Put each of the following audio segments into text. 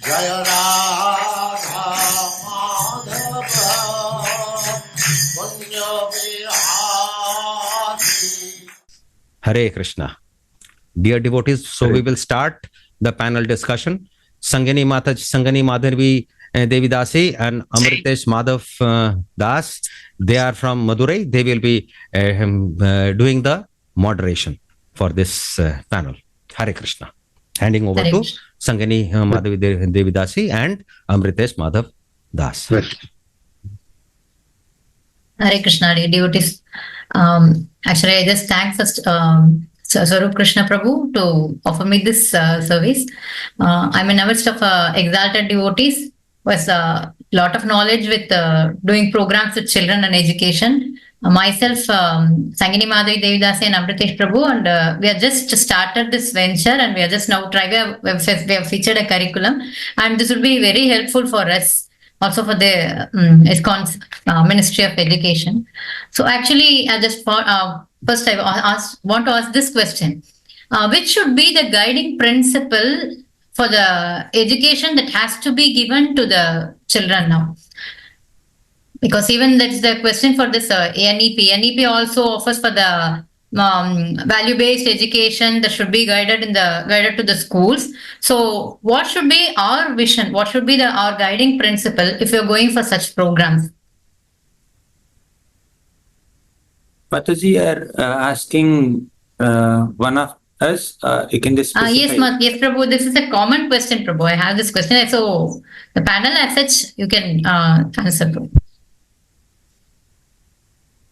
Jaya Radha Madhava Punya Vihari. Hare Krishna. Dear devotees, so we will start the panel discussion. Sangini Madhavai Devi Dasi and Amrtesa Madhava Das, they are from Madurai. They will be doing the moderation for this panel. Hare Krishna. Handing over to Sangini Madhavai Devi Dasi and Amrtesa Madhava Das. Hare Krishna, dear devotees. Actually, I just thank first Swarup Krishna Prabhu to offer me this service. I'm in the midst of exalted devotees with a lot of knowledge with doing programs with children and education. Myself, Sangini Madhavai Devi Dasi and Amrtesa Prabhu, and we have just started this venture, and we are just now trying. We have featured a curriculum, and this will be very helpful for us, also for the ISKCON's Ministry of Education. So actually, I just first I want to ask this question: which should be the guiding principle for the education that has to be given to the children now? Because even that's the question for this NEP. NEP also offers for the value-based education that should be guided to the schools. So, what should be our vision? What should be our guiding principle if you're going for such programs? Mataji are asking one of us. You can just yes, Prabhu. This is a common question, Prabhu. I have this question. So, the panel as such, you can answer, Prabhu.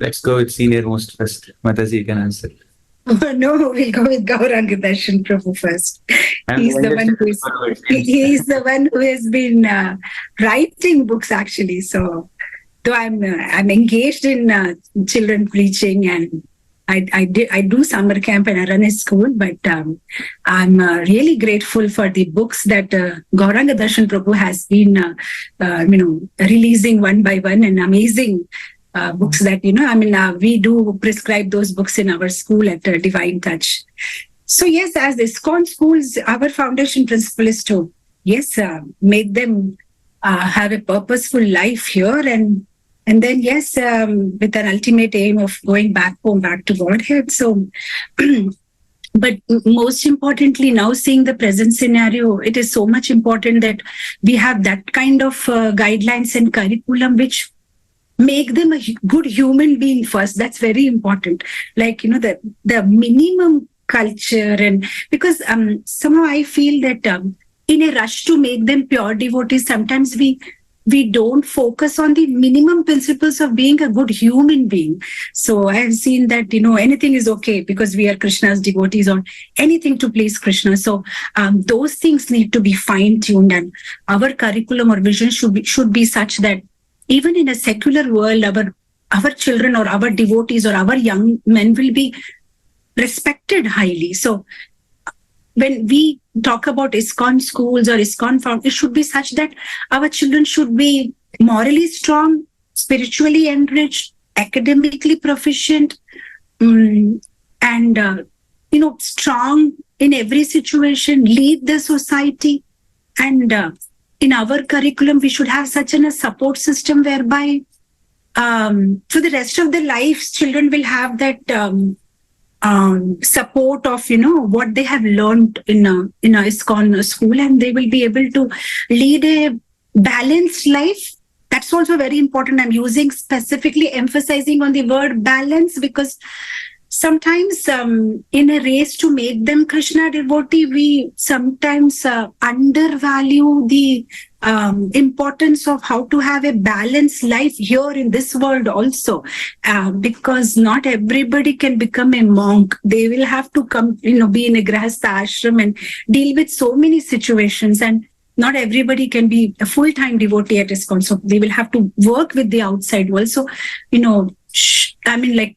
Let's go with senior most first. Mataji, you can answer. No, we'll go with Gauranga Darshan Prabhu first. He's the one who has been writing books actually. So, though I'm engaged in children preaching, and I do summer camp and I run a school, but I'm really grateful for the books that Gauranga Darshan Prabhu has been releasing one by one, and amazing books that, we do prescribe those books in our school at Divine Touch. So yes, as ISKCON schools, our foundation principle is to, make them have a purposeful life here, and then, with an ultimate aim of going back home, back to Godhead. So, but most importantly, now seeing the present scenario, it is so much important that we have that kind of guidelines and curriculum which make them a good human being first. That's very important. Like, the minimum culture, and because somehow I feel that in a rush to make them pure devotees, sometimes we don't focus on the minimum principles of being a good human being. So I have seen that, anything is okay because we are Krishna's devotees, or anything to please Krishna. So those things need to be fine-tuned, and our curriculum or vision should be such that even in a secular world, our children or our devotees or our young men will be respected highly. So when we talk about ISKCON schools or ISKCON found, it should be such that our children should be morally strong, spiritually enriched, academically proficient, and strong in every situation, lead the society. And in our curriculum, we should have such a support system whereby for the rest of their lives, children will have that support of, what they have learned in a ISKCON school, and they will be able to lead a balanced life. That's also very important. I'm specifically emphasizing on the word balance, because sometimes in a race to make them Krishna devotee, we sometimes undervalue the importance of how to have a balanced life here in this world also, because not everybody can become a monk. They will have to come, be in a grahastha ashram and deal with so many situations, and not everybody can be a full-time devotee at ISKCON. So they will have to work with the outside world. So,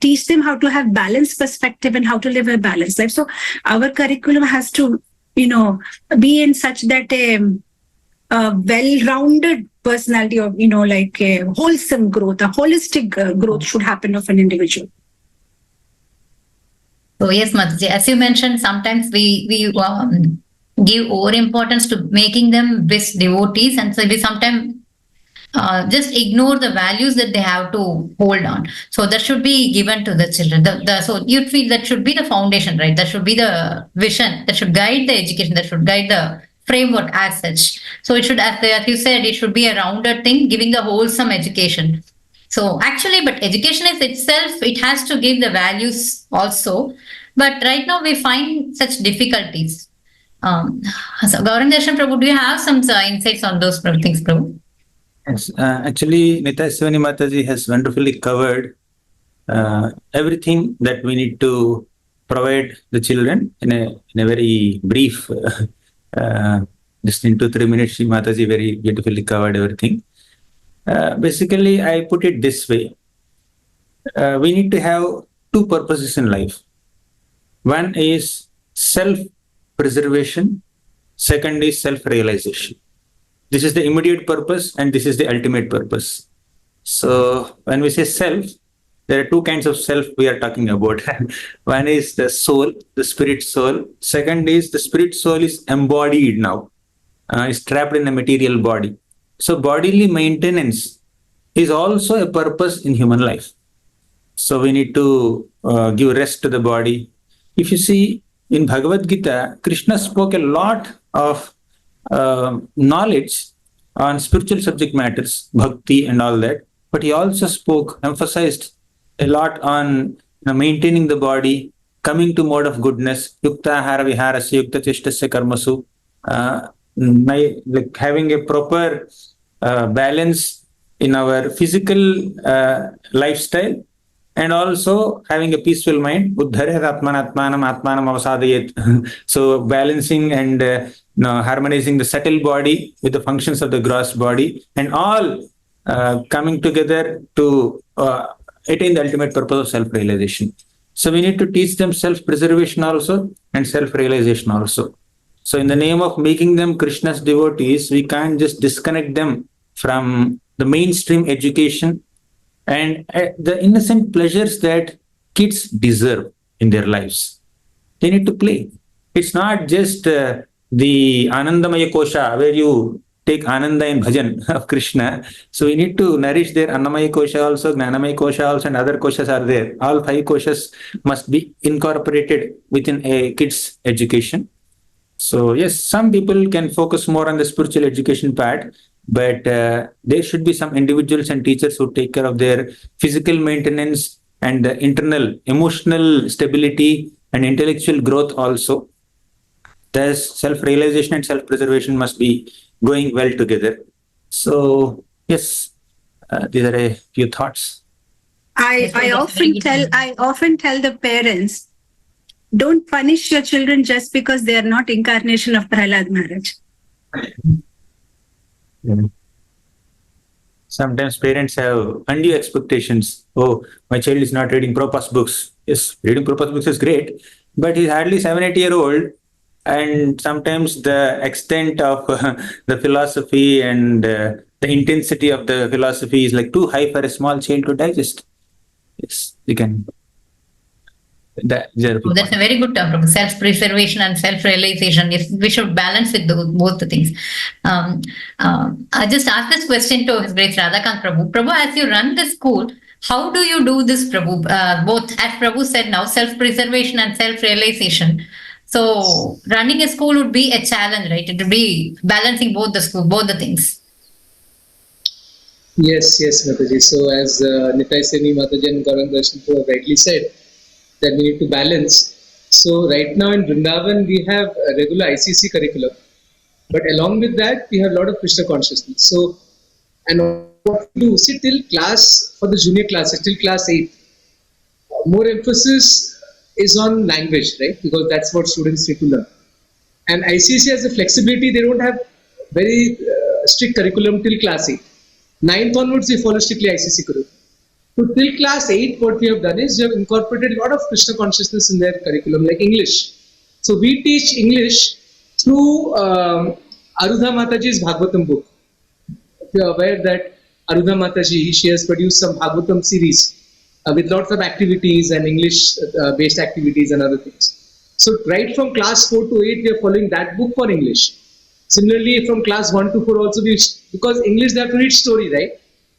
teach them how to have balanced perspective and how to live a balanced life. So our curriculum has to, be in such that a well-rounded personality, or, like a wholesome growth, a holistic growth should happen of an individual. So yes, Mataji, as you mentioned, sometimes we give over importance to making them best devotees, and so we sometimes just ignore the values that they have to hold on. So that should be given to the children. So you feel that should be the foundation, right? That should be the vision. That should guide the education. That should guide the framework as such. So it should, as you said, it should be a rounded thing, giving the wholesome education. So actually, but education is itself, it has to give the values also. But right now we find such difficulties. So Gauranga Prabhu, do you have some insights on those things, Prabhu? Yes, actually, Nitai Sevini Mataji has wonderfully covered everything that we need to provide the children in a very brief, just in 2-3 minutes. Mataji very beautifully covered everything. Basically, I put it this way: we need to have two purposes in life. One is self-preservation. Second is self-realization. This is the immediate purpose and this is the ultimate purpose. So when we say self, there are two kinds of self we are talking about. One is the soul, the spirit soul. Second is the spirit soul is embodied now, is trapped in a material body. So bodily maintenance is also a purpose in human life. So we need to give rest to the body. If you see in Bhagavad Gita, Krishna spoke a lot of knowledge on spiritual subject matters, bhakti and all that. But he also emphasized a lot on maintaining the body, coming to mode of goodness, yukta hara viharasya yukta cheshtasya karmasu, like having a proper balance in our physical lifestyle, and also having a peaceful mind. Buddharet atmanam avasadayet. So balancing and harmonizing the subtle body with the functions of the gross body, and all coming together to attain the ultimate purpose of self-realization. So we need to teach them self-preservation also and self-realization also. So in the name of making them Krishna's devotees, we can't just disconnect them from the mainstream education and the innocent pleasures that kids deserve in their lives. They need to play. It's not just the Anandamaya Kosha where you take Ananda in bhajan of Krishna. So we need to nourish their Annamaya Kosha also, Gnanamaya Kosha also, and other koshas are there. All 5 koshas must be incorporated within a kid's education. So yes, some people can focus more on the spiritual education part, but there should be some individuals and teachers who take care of their physical maintenance and the internal emotional stability and intellectual growth also. Thus, self-realization and self-preservation must be going well together. So yes, these are a few thoughts. I often tell the parents, don't punish your children just because they are not incarnation of Prahlad Maharaj. Sometimes parents have undue expectations. Oh, my child is not reading Prabhupada's books. Yes, reading Prabhupada's books is great, but he's hardly 7-8-year-old. And sometimes the extent of the philosophy and the intensity of the philosophy is like too high for a small child to digest. Yes, we can. That's a very good term, self-preservation and self-realization. If we should balance with both the things. I just asked this question to His Grace Radhakanta Prabhu. Prabhu, as you run the school, how do you do this, Prabhu? Both, as Prabhu said now, self-preservation and self-realization. So running a school would be a challenge, right? It would be balancing both the things. Yes, Mataji. So as Nitai Sevini Mataji and Gauranga have rightly said, that we need to balance. So right now in Vrindavan, we have a regular ICC curriculum. But along with that, we have a lot of Krishna consciousness. So, and what we do, see till class, for the junior classes, till class 8, more emphasis is on language, right? Because that's what students need to learn. And ICC has a flexibility, they don't have very strict curriculum till class 8. 9th onwards, they follow strictly ICC curriculum. So till class 8, what we have done is we have incorporated a lot of Krishna consciousness in their curriculum, like English. So we teach English through Arudha Mataji's Bhagavatam book. If you are aware that Arudha Mataji, she has produced some Bhagavatam series with lots of activities and English-based activities and other things. So right from class 4 to 8, we are following that book for English. Similarly, from class 1 to 4 also, because English they have to read story, right?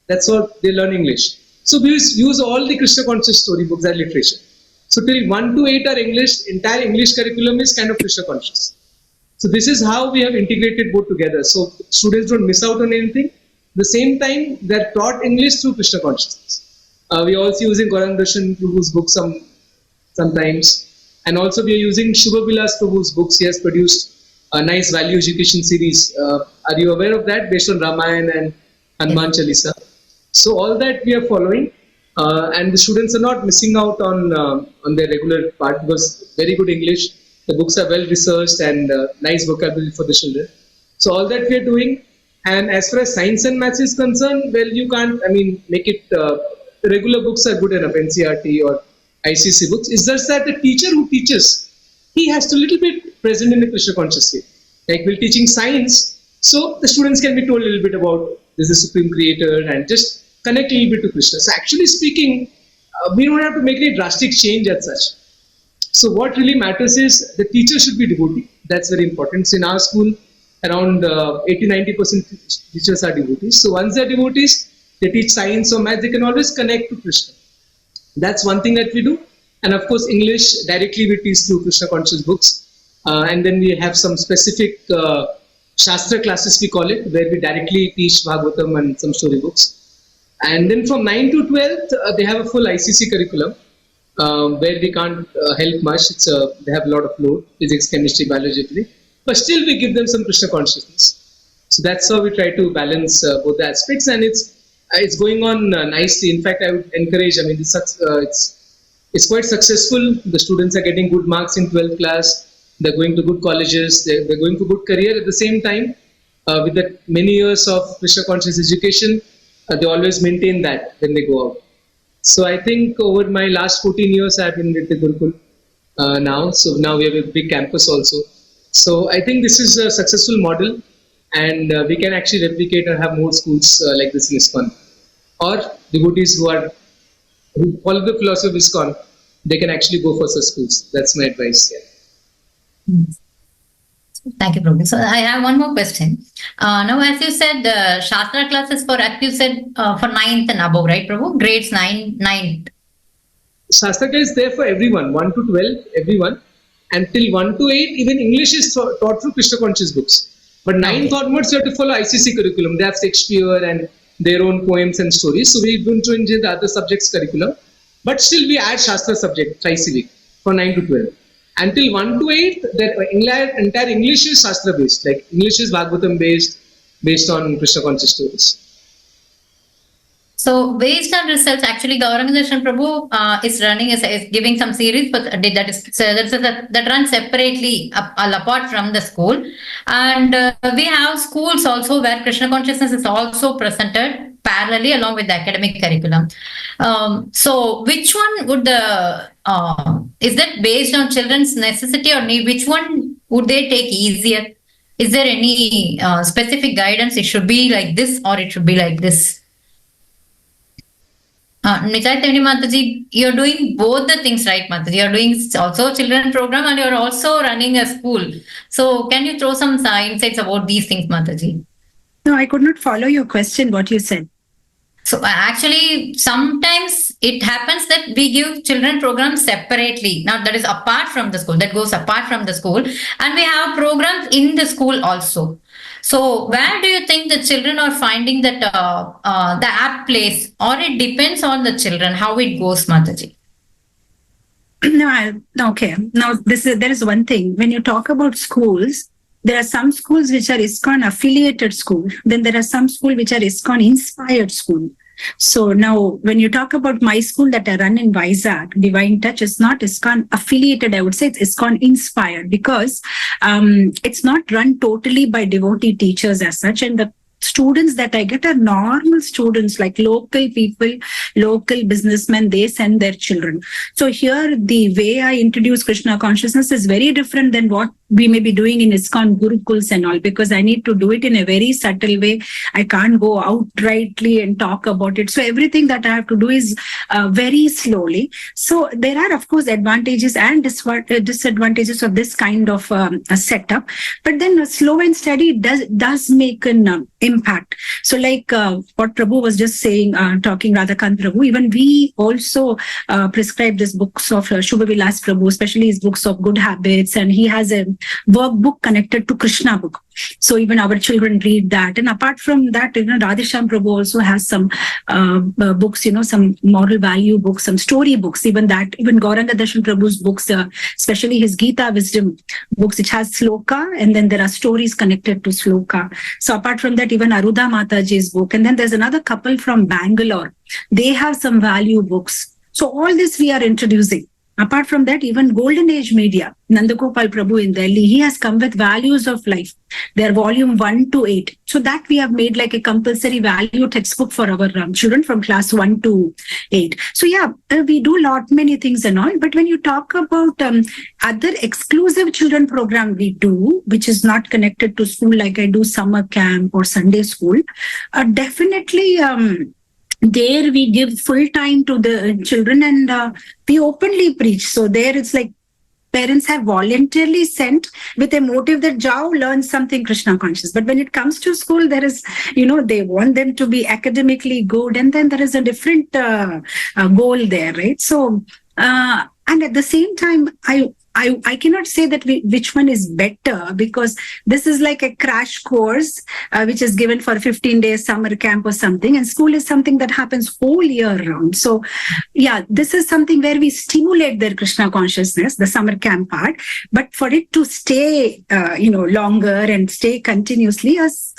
That's what they learn English. So we use all the Krishna conscious story books and literature. So till 1 to 8 are English, entire English curriculum is kind of Krishna conscious. So this is how we have integrated both together. So students don't miss out on anything. At the same time, they're taught English through Krishna consciousness. We are also using Gauranga Prabhu's books sometimes. And also we are using Shubha Vilas Prabhu's books. He has produced a nice value education series. Are you aware of that? Based on Ramayana and Hanuman Chalisa. So all that we are following. And the students are not missing out on their regular part because very good English. The books are well researched and nice vocabulary for the children. So all that we are doing. And as far as science and maths is concerned, well, you can't, make it, regular books are good enough, NCERT or ICC books. It's just that the teacher who teaches, he has to little bit present in the Krishna consciousness. Like we're teaching science, so the students can be told a little bit about this is the Supreme Creator and just connect a little bit to Krishna. So actually speaking, we don't have to make any drastic change as such. So what really matters is the teacher should be devotee. That's very important. So in our school, around 80-90% teachers are devotees. So once they're devotees, they teach science or math, they can always connect to Krishna. That's one thing that we do. And of course, English directly we teach through Krishna conscious books. And then we have some specific Shastra classes, we call it, where we directly teach Bhagavatam and some story books. And then from 9 to 12th, they have a full ICC curriculum where we can't help much. They have a lot of load, physics, chemistry, biology, but still we give them some Krishna consciousness. So that's how we try to balance both the aspects, and it's going on nicely. In fact, I would encourage, it's quite successful. The students are getting good marks in 12th class. They're going to good colleges. They're going to good career. At the same time, with the many years of Krishna conscious education, they always maintain that when they go out. So I think over my last 14 years, I've been with the Gurukul now. So now we have a big campus also. So I think this is a successful model, and we can actually replicate and have more schools like this in ISKCON. Or devotees who follow the philosophy of ISKCON, they can actually go for such schools. That's my advice. Yeah. Thank you, Prabhu. So I have one more question. Now, as you said, Shastra classes for 9th and above, right, Prabhu? Grades 9th. Shastra is there for everyone, 1 to 12, everyone. Until 1 to 8, even English is taught through Krishna conscious books. But 9th onwards, you have to follow ICC curriculum. They have Shakespeare and their own poems and stories. So we don't change the other subjects curriculum. But still we add Shastra subject twice a week for 9 to 12. Until 1 to 8, the entire English is Shastra based. Like English is Bhagavatam based on Krishna conscious stories. So based on research, actually Gauranga Prabhu is running, is giving some series, but that runs separately apart from the school. And we have schools also where Krishna consciousness is also presented parallelly along with the academic curriculum. So which one would is that based on children's necessity or need? Which one would they take easier? Is there any specific guidance? It should be like this or it should be like this? Nitai, Sevini Mataji, you're doing both the things, right, Mataji? You're doing also children program and you're also running a school. So can you throw some insights about these things, Mataji? No, I could not follow your question, what you said. So actually, sometimes it happens that we give children programs separately. Now that is apart from the school, that goes apart from the school. And we have programs in the school also. So where do you think the children are finding that the apt place, or it depends on the children, how it goes, Mataji? No, okay. Now there is one thing. When you talk about schools, there are some schools which are ISKCON affiliated school. Then there are some schools which are ISKCON inspired school. So now when you talk about my school that I run in Vizag, Divine Touch is not ISKCON affiliated. I would say it's ISKCON inspired because it's not run totally by devotee teachers as such. And the students that I get are normal students, like local people, local businessmen, they send their children. So here the way I introduce Krishna consciousness is very different than what we may be doing in ISKCON Gurukuls and all, because I need to do it in a very subtle way. I can't go outrightly and talk about it. So everything that I have to do is very slowly. So there are, of course, advantages and disadvantages of this kind of a setup. But then slow and steady does make an impact. So like what Prabhu was just saying, talking Radhakanta Prabhu, even we also prescribe these books of Shubha Vilas Prabhu, especially his books of good habits, and he has a workbook connected to Krishna book. So even our children read that. And apart from that, Radheshyam Prabhu also has some books, some moral value books, some story books, even Gauranga Darshan Prabhu's books, especially his Gita wisdom books, which has sloka, and then there are stories connected to sloka. So apart from that, even Arudha Mataji's book. And then there's another couple from Bangalore. They have some value books. So all this we are introducing. Apart from that, even Golden Age Media, Nandagopal Prabhu in Delhi, he has come with values of life. They're volume 1 to 8. So that we have made like a compulsory value textbook for our children from class 1 to 8. So yeah, we do many things and all. But when you talk about other exclusive children program we do, which is not connected to school, like I do summer camp or Sunday school, definitely there we give full time to the children, and we openly preach. So there it's like parents have voluntarily sent with a motive that Jao learn something Krishna conscious. But when it comes to school, there is, they want them to be academically good, and then there is a different goal there, right? So, and at the same time, I cannot say that which one is better, because this is like a crash course which is given for 15 days summer camp or something, and school is something that happens whole year round. So yeah, this is something where we stimulate their Krishna consciousness, the summer camp part, but for it to stay longer and stay continuously, as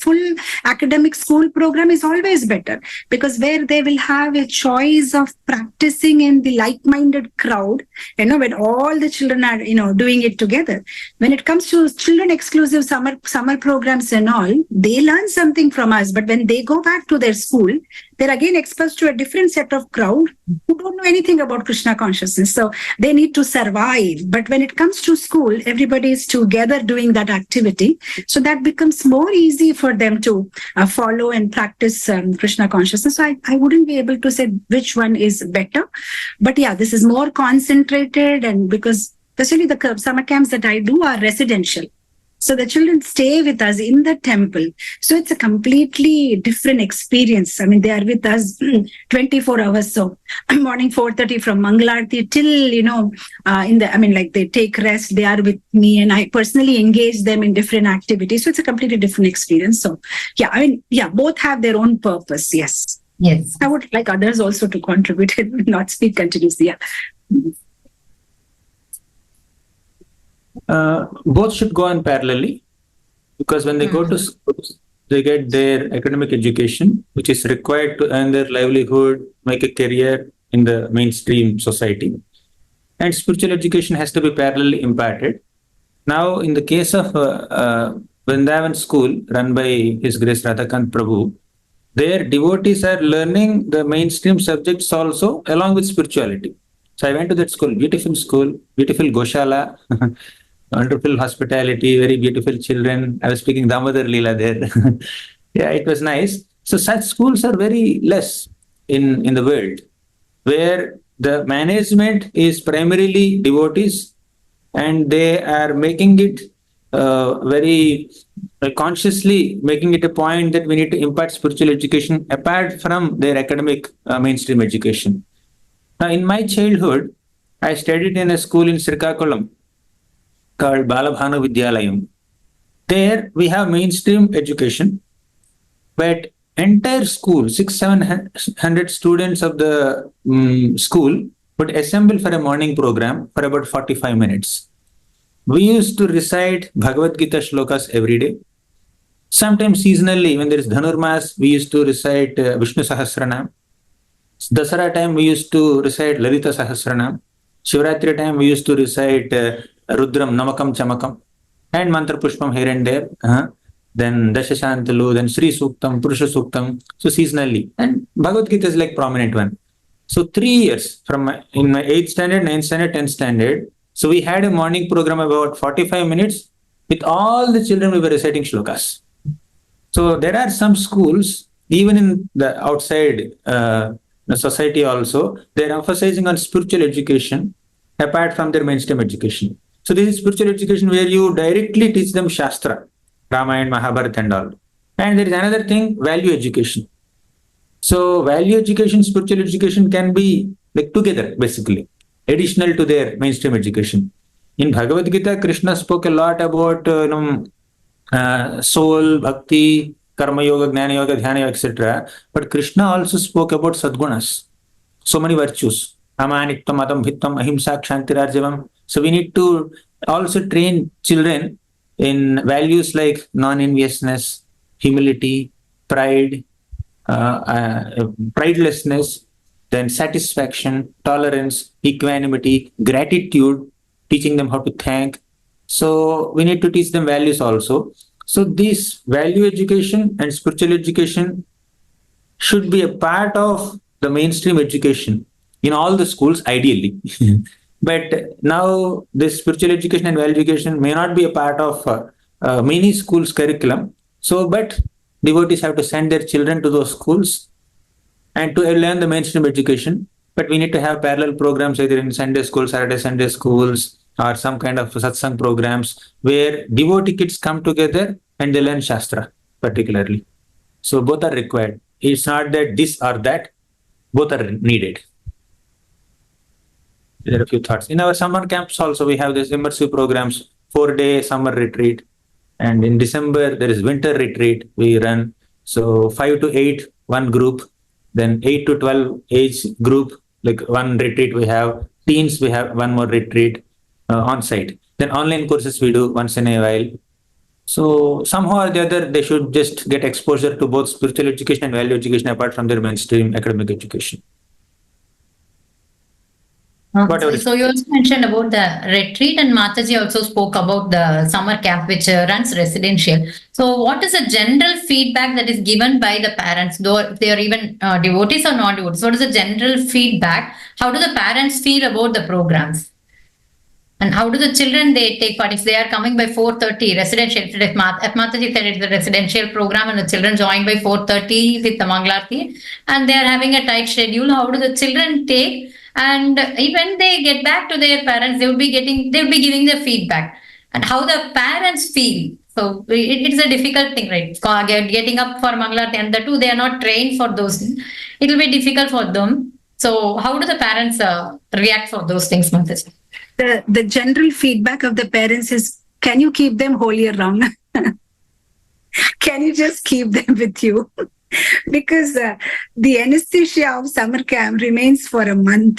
full academic school program is always better, because where they will have a choice of practicing in the like-minded crowd, when all the children are doing it together. When it comes to children exclusive summer programs and all, they learn something from us, but when they go back to their school, they're again exposed to a different set of crowd who don't know anything about Krishna consciousness. So they need to survive. But when it comes to school, everybody is together doing that activity. So that becomes more easy for them to follow and practice Krishna consciousness. So I wouldn't be able to say which one is better. But yeah, this is more concentrated, and because especially the summer camps that I do are residential. So the children stay with us in the temple. So it's a completely different experience. I mean, they are with us 24 hours. So morning 4:30 from Mangalarti till, they take rest. They are with me, and I personally engage them in different activities. So it's a completely different experience. So yeah, both have their own purpose. Yes. Yes. I would like others also to contribute and not speak continuously. Yeah. Both should go on parallelly, because when they go to schools, they get their academic education, which is required to earn their livelihood, make a career in the mainstream society. And spiritual education has to be parallelly imparted. Now, in the case of Vrindavan school run by His Grace Radhakanta Prabhu, their devotees are learning the mainstream subjects also along with spirituality. So I went to that school, beautiful Goshala, wonderful hospitality, very beautiful children. I was speaking Damodar Leela there. Yeah, it was nice. So such schools are very less in the world, where the management is primarily devotees, and they are making it very consciously making it a point that we need to impart spiritual education apart from their academic mainstream education. Now, in my childhood, I studied in a school in Srikakulam called Balabhanu Vidyalayam. There we have mainstream education, but entire school, 600-700 students of the school would assemble for a morning program for about 45 minutes. We used to recite Bhagavad Gita shlokas every day. Sometimes seasonally, when there is Dhanurmas, we used to recite Vishnu Sahasranam. Dasara time, we used to recite Lalita Sahasranam. Shivratri time, we used to recite Rudram, Namakam, Chamakam, and Mantra Pushpam here and there. Then Dashashantalu, then Sri Suktam, Purusha Suktam. So seasonally. And Bhagavad Gita is like prominent one. So 3 years, in my 8th standard, 9th standard, 10th standard, So we had a morning program about 45 minutes. With all the children, we were reciting shlokas. So there are some schools, even in the outside the society also, they're emphasizing on spiritual education apart from their mainstream education. So this is spiritual education where you directly teach them Shastra, Ramayana, Mahabharata and all. And there is another thing, value education. So value education, spiritual education can be like together, basically, additional to their mainstream education. In Bhagavad Gita, Krishna spoke a lot about soul, bhakti, karma yoga, jnana yoga, dhyana yoga, etc. But Krishna also spoke about sadgunas, so many virtues. Amanittam, adam bhittam, ahimsa, kshantirarjavam. So we need to also train children in values like non-enviousness, humility, pride, pridelessness, then satisfaction, tolerance, equanimity, gratitude, teaching them how to thank. So we need to teach them values also. So this value education and spiritual education should be a part of the mainstream education in all the schools, ideally. But now this spiritual education and value education may not be a part of many schools' curriculum. So, but devotees have to send their children to those schools and to learn the mainstream education. But we need to have parallel programs either in Sunday schools, Saturday Sunday schools, or some kind of satsang programs where devotee kids come together and they learn Shastra particularly. So both are required. It's not that this or that, both are needed. There are a few thoughts. In our summer camps also, we have these immersive programs, 4-day summer retreat. And in December, there is winter retreat we run. So 5 to 8, one group. Then 8 to 12 age group, like one retreat we have. Teens, we have one more retreat on site. Then online courses we do once in a while. So somehow or the other, they should just get exposure to both spiritual education and value education apart from their mainstream academic education. So you also mentioned about the retreat, and Mataji also spoke about the summer camp which runs residential. So what is the general feedback that is given by the parents, though if they are even devotees or not devotees? What is the general feedback? How do the parents feel about the programs? And how do the children they take part? If they are coming by 4:30 residential, if Mataji said it's a residential program and the children join by 4:30 with the Mangalarti and they are having a tight schedule, how do the children take? And even they get back to their parents, they will be giving the feedback and how the parents feel. So it's a difficult thing, right? Getting up for Mangalarti and the two, they are not trained for those things. It will be difficult for them. So how do the parents react for those things, Mataji? The general feedback of the parents is, can you keep them whole year round? Can you just keep them with you? Because the anesthesia of summer camp remains for a month,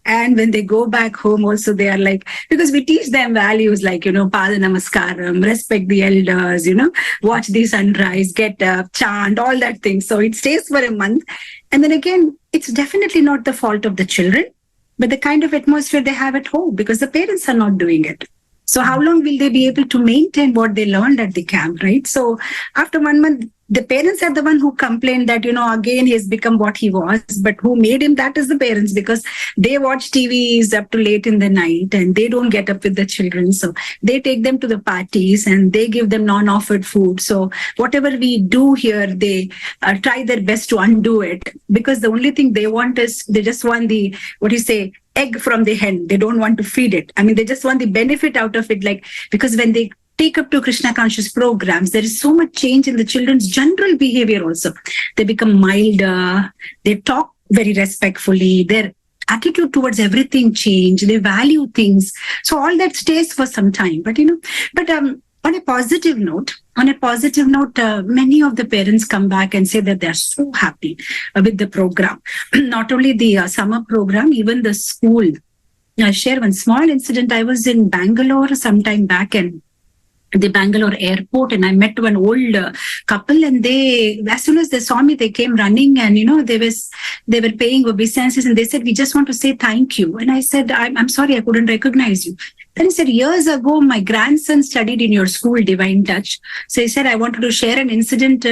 And when they go back home also, they are like, because we teach them values like, Pada Namaskaram, respect the elders, watch the sunrise, get up, chant, all that thing. So it stays for a month. And then again, it's definitely not the fault of the children, but the kind of atmosphere they have at home because the parents are not doing it. So how long will they be able to maintain what they learned at the camp, right? So after 1 month, the parents are the one who complained that, again, he has become what he was, but who made him that is the parents because they watch TVs up to late in the night and they don't get up with the children. So they take them to the parties and they give them non-offered food. So whatever we do here, they try their best to undo it because the only thing they want is they just want the, egg from the hen. They don't want to feed it. I mean, they just want the benefit out of it. Like, because when they take up to Krishna conscious programs, there is so much change in the children's general behavior also. They become milder. They talk very respectfully. Their attitude towards everything change. They value things. So all that stays for some time. But, on a positive note, many of the parents come back and say that they're so happy with the program. Not only the summer program, even the school. I share one small incident. I was in Bangalore some time back and the Bangalore airport, and I met one old couple, and they, as soon as they saw me, they came running, and they were paying obeisances, and they said, "We just want to say thank you." And I said, "I'm sorry, I couldn't recognize you." Then he said, "Years ago, my grandson studied in your school, Divine Touch." So he said, "I wanted to share an incident,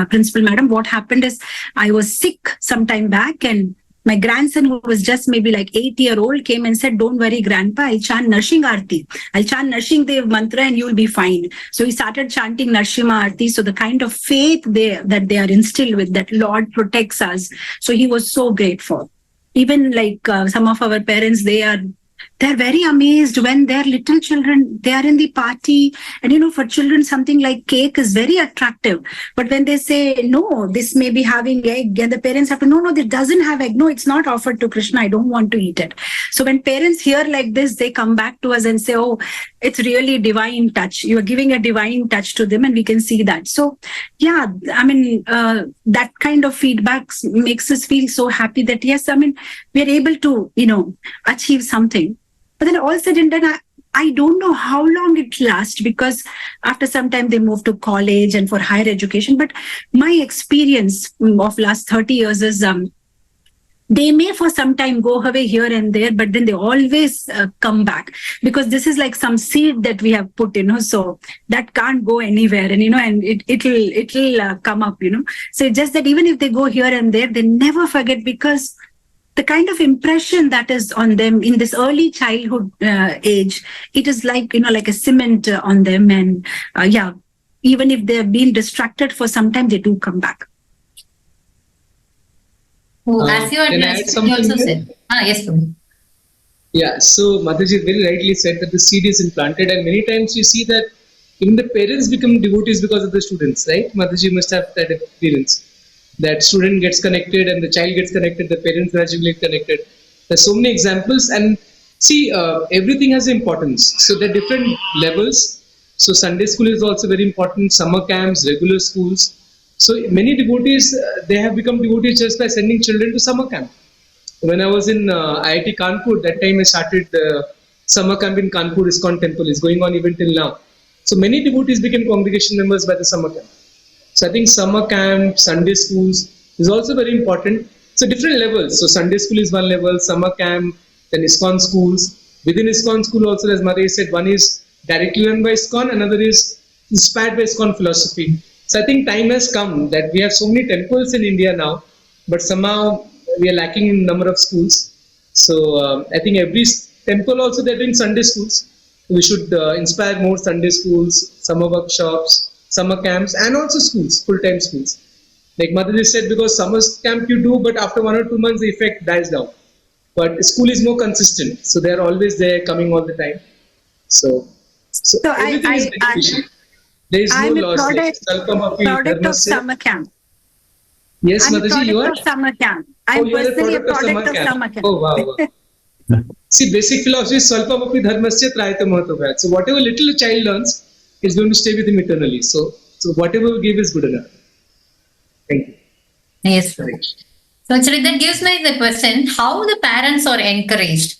Principal Madam. What happened is I was sick some time back, and My grandson, who was just maybe like 8-year-old, came and said, "Don't worry, Grandpa, I'll chant Narshing Aarti. I'll chant Narshing Dev mantra and you'll be fine." So he started chanting Narshima Aarti. So the kind of faith that they are instilled with, that Lord protects us. So he was so grateful. Even like some of our parents, they're very amazed when their little children, they are in the party. And for children, something like cake is very attractive. But when they say, "No, this may be having egg," and the parents have to, "No, this doesn't have egg. No, it's not offered to Krishna. I don't want to eat it." So when parents hear like this, they come back to us and say, "Oh, it's really divine touch. You are giving a divine touch to them." And we can see that. So yeah, that kind of feedback makes us feel so happy that yes, we are able to, achieve something. But then all said and done, I don't know how long it lasts, because after some time they move to college and for higher education. But my experience of last 30 years is they may for some time go away here and there, but then they always come back, because this is like some seed that we have put, so that can't go anywhere, and it'll come up, So it's just that even if they go here and there, they never forget, because the kind of impression that is on them in this early childhood age, it is like, like a cement on them. And even if they've been distracted for some time, they do come back. As you addressed, you also said. Yes, Prabhu. Yeah, so Mataji very rightly said that the seed is implanted, and many times you see that even the parents become devotees because of the students, right? Mataji must have that experience. That student gets connected and the child gets connected, the parents gradually get connected. There's so many examples, and see, everything has importance. So there are different levels. So Sunday school is also very important, summer camps, regular schools. So many devotees, they have become devotees just by sending children to summer camp. When I was in IIT Kanpur, that time I started the summer camp in Kanpur ISKCON temple. It's going on even till now. So many devotees became congregation members by the summer camp. So I think summer camp, Sunday schools is also very important. So different levels. So Sunday school is one level, summer camp, then ISKCON schools. Within ISKCON school also, as Maria said, one is directly run by ISKCON, another is inspired by ISKCON philosophy. So I think time has come that we have so many temples in India now, but somehow we are lacking in number of schools. So I think every temple also they're doing Sunday schools. We should inspire more Sunday schools, summer workshops, summer camps, and also schools, full-time schools. Like Mataji said, because summer camp you do, but after 1 or 2 months, the effect dies down. But school is more consistent. So they're always there, coming all the time. So everything is beneficial. There is no loss. Product of summer camp. Yes, Mataji, you are? Of summer camp. I'm personally a product of summer camp. Oh, wow. See, basic philosophy is Svalpamapi dharmasya trayata mahatva. So whatever little a child learns, is going to stay with him eternally. So whatever we give is good enough. Thank you. Yes. So actually that gives me the question, how the parents are encouraged.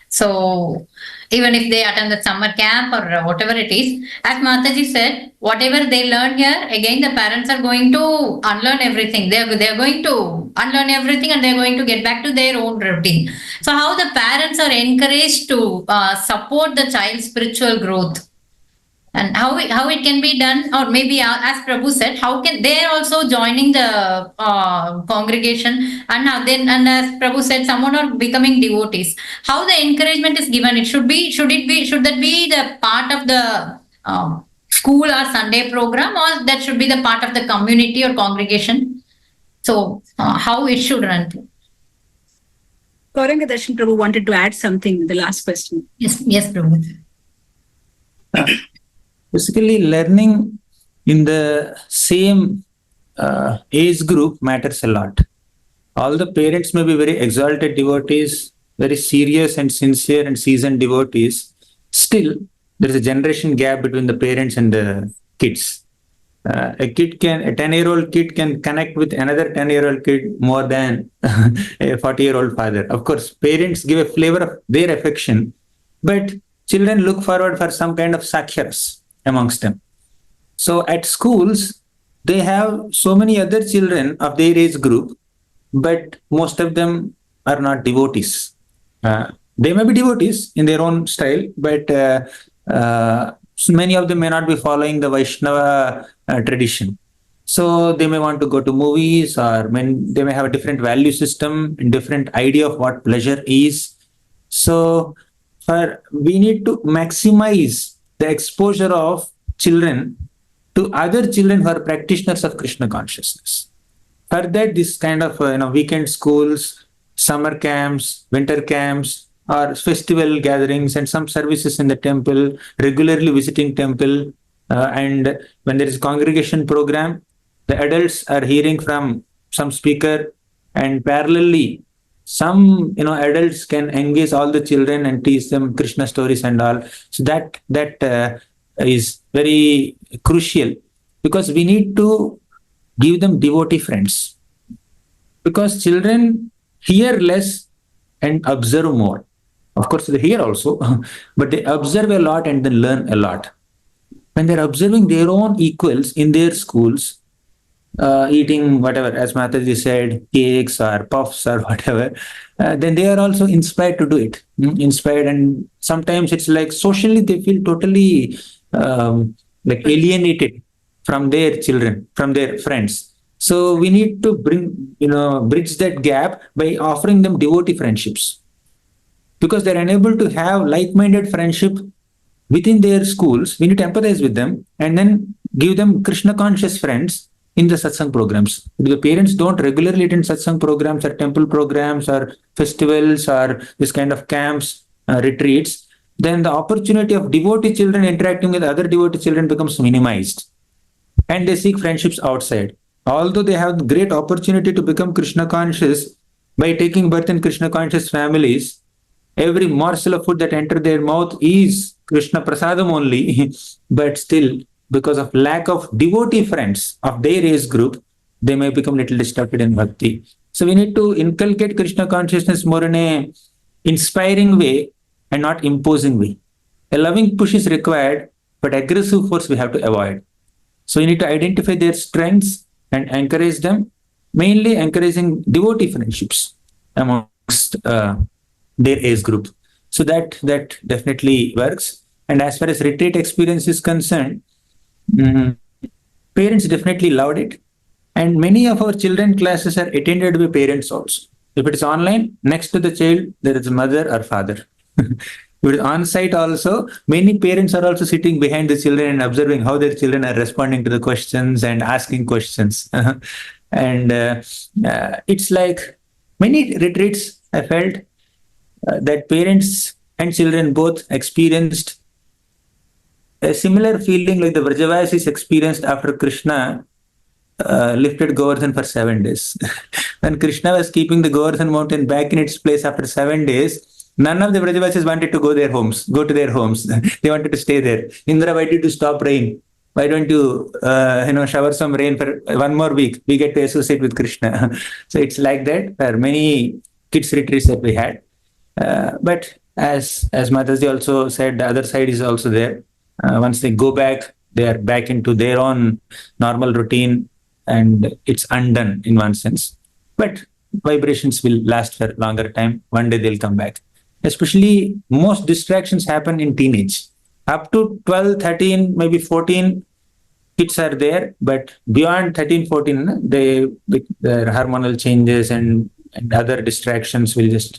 So even if they attend the summer camp or whatever it is, as Mataji said, whatever they learn here, again the parents are going to unlearn everything. They are going to unlearn everything and they are going to get back to their own routine. So how the parents are encouraged to support the child's spiritual growth? And how it can be done, or maybe as Prabhu said, how can they are also joining the congregation, and as Prabhu said, someone are becoming devotees. How the encouragement is given? Should that be the part of the school or Sunday program, or that should be the part of the community or congregation? So how it should run? Gauranga Darshan Prabhu wanted to add something in the last question. Yes, Prabhu. Basically, learning in the same age group matters a lot. All the parents may be very exalted devotees, very serious and sincere and seasoned devotees. Still, there is a generation gap between the parents and the kids. A 10-year-old kid can connect with another 10-year-old kid more than a 40-year-old father. Of course, parents give a flavor of their affection, but children look forward for some kind of saksharas amongst them. So at schools, they have so many other children of their age group, but most of them are not devotees. They may be devotees in their own style, but many of them may not be following the Vaishnava tradition. So they may want to go to movies, or they may have a different value system and different idea of what pleasure is. So we need to maximize the exposure of children to other children who are practitioners of Krishna consciousness. For that, this kind of weekend schools, summer camps, winter camps, or festival gatherings, and some services in the temple, regularly visiting temple, and when there is a congregation program, the adults are hearing from some speaker, and parallelly, some adults can engage all the children and teach them Krishna stories and all. So that is very crucial, because we need to give them devotee friends, because children hear less and observe more. Of course, they hear also, but they observe a lot and then learn a lot. When they're observing their own equals in their schools, eating whatever, as Mataji said, cakes or puffs or whatever, then they are also inspired to do it. Inspired, and sometimes it's like socially they feel totally like alienated from their children, from their friends. So we need to bridge that gap by offering them devotee friendships, because they're unable to have like-minded friendship within their schools. We need to empathize with them and then give them Krishna conscious friends in the satsang programs. If the parents don't regularly attend satsang programs or temple programs or festivals or this kind of camps, retreats, then the opportunity of devotee children interacting with other devotee children becomes minimized, and they seek friendships outside. Although they have great opportunity to become Krishna conscious by taking birth in Krishna conscious families, every morsel of food that enters their mouth is Krishna prasadam only, but still, because of lack of devotee friends of their age group, they may become little distracted in bhakti. So we need to inculcate Krishna consciousness more in a inspiring way and not imposing way. A loving push is required, but aggressive force we have to avoid. So you need to identify their strengths and encourage them, mainly encouraging devotee friendships amongst their age group. So that definitely works. And as far as retreat experience is concerned, parents definitely loved it. And many of our children classes are attended by parents also. If it is online, next to the child, there is a mother or father. If it is on-site also, many parents are also sitting behind the children and observing how their children are responding to the questions and asking questions. And it's like many retreats, I felt that parents and children both experienced a similar feeling like the Vrajavasis experienced after Krishna lifted Govderdhan for 7 days. When Krishna was keeping the Govderdhan mountain back in its place after 7 days, none of the Vrajavasis wanted to go to their homes. They wanted to stay there. Indra, why did you stop rain? Why don't you, shower some rain for 1 more week? We get to associate with Krishna. So it's like that for many kids retreats that we had. But as Mataji also said, the other side is also there. Once they go back, they are back into their own normal routine, and it's undone in one sense. But vibrations will last for longer time. One day they'll come back. Especially most distractions happen in teenage. Up to 12, 13, maybe 14, kids are there. But beyond 13, 14, their hormonal changes and other distractions will just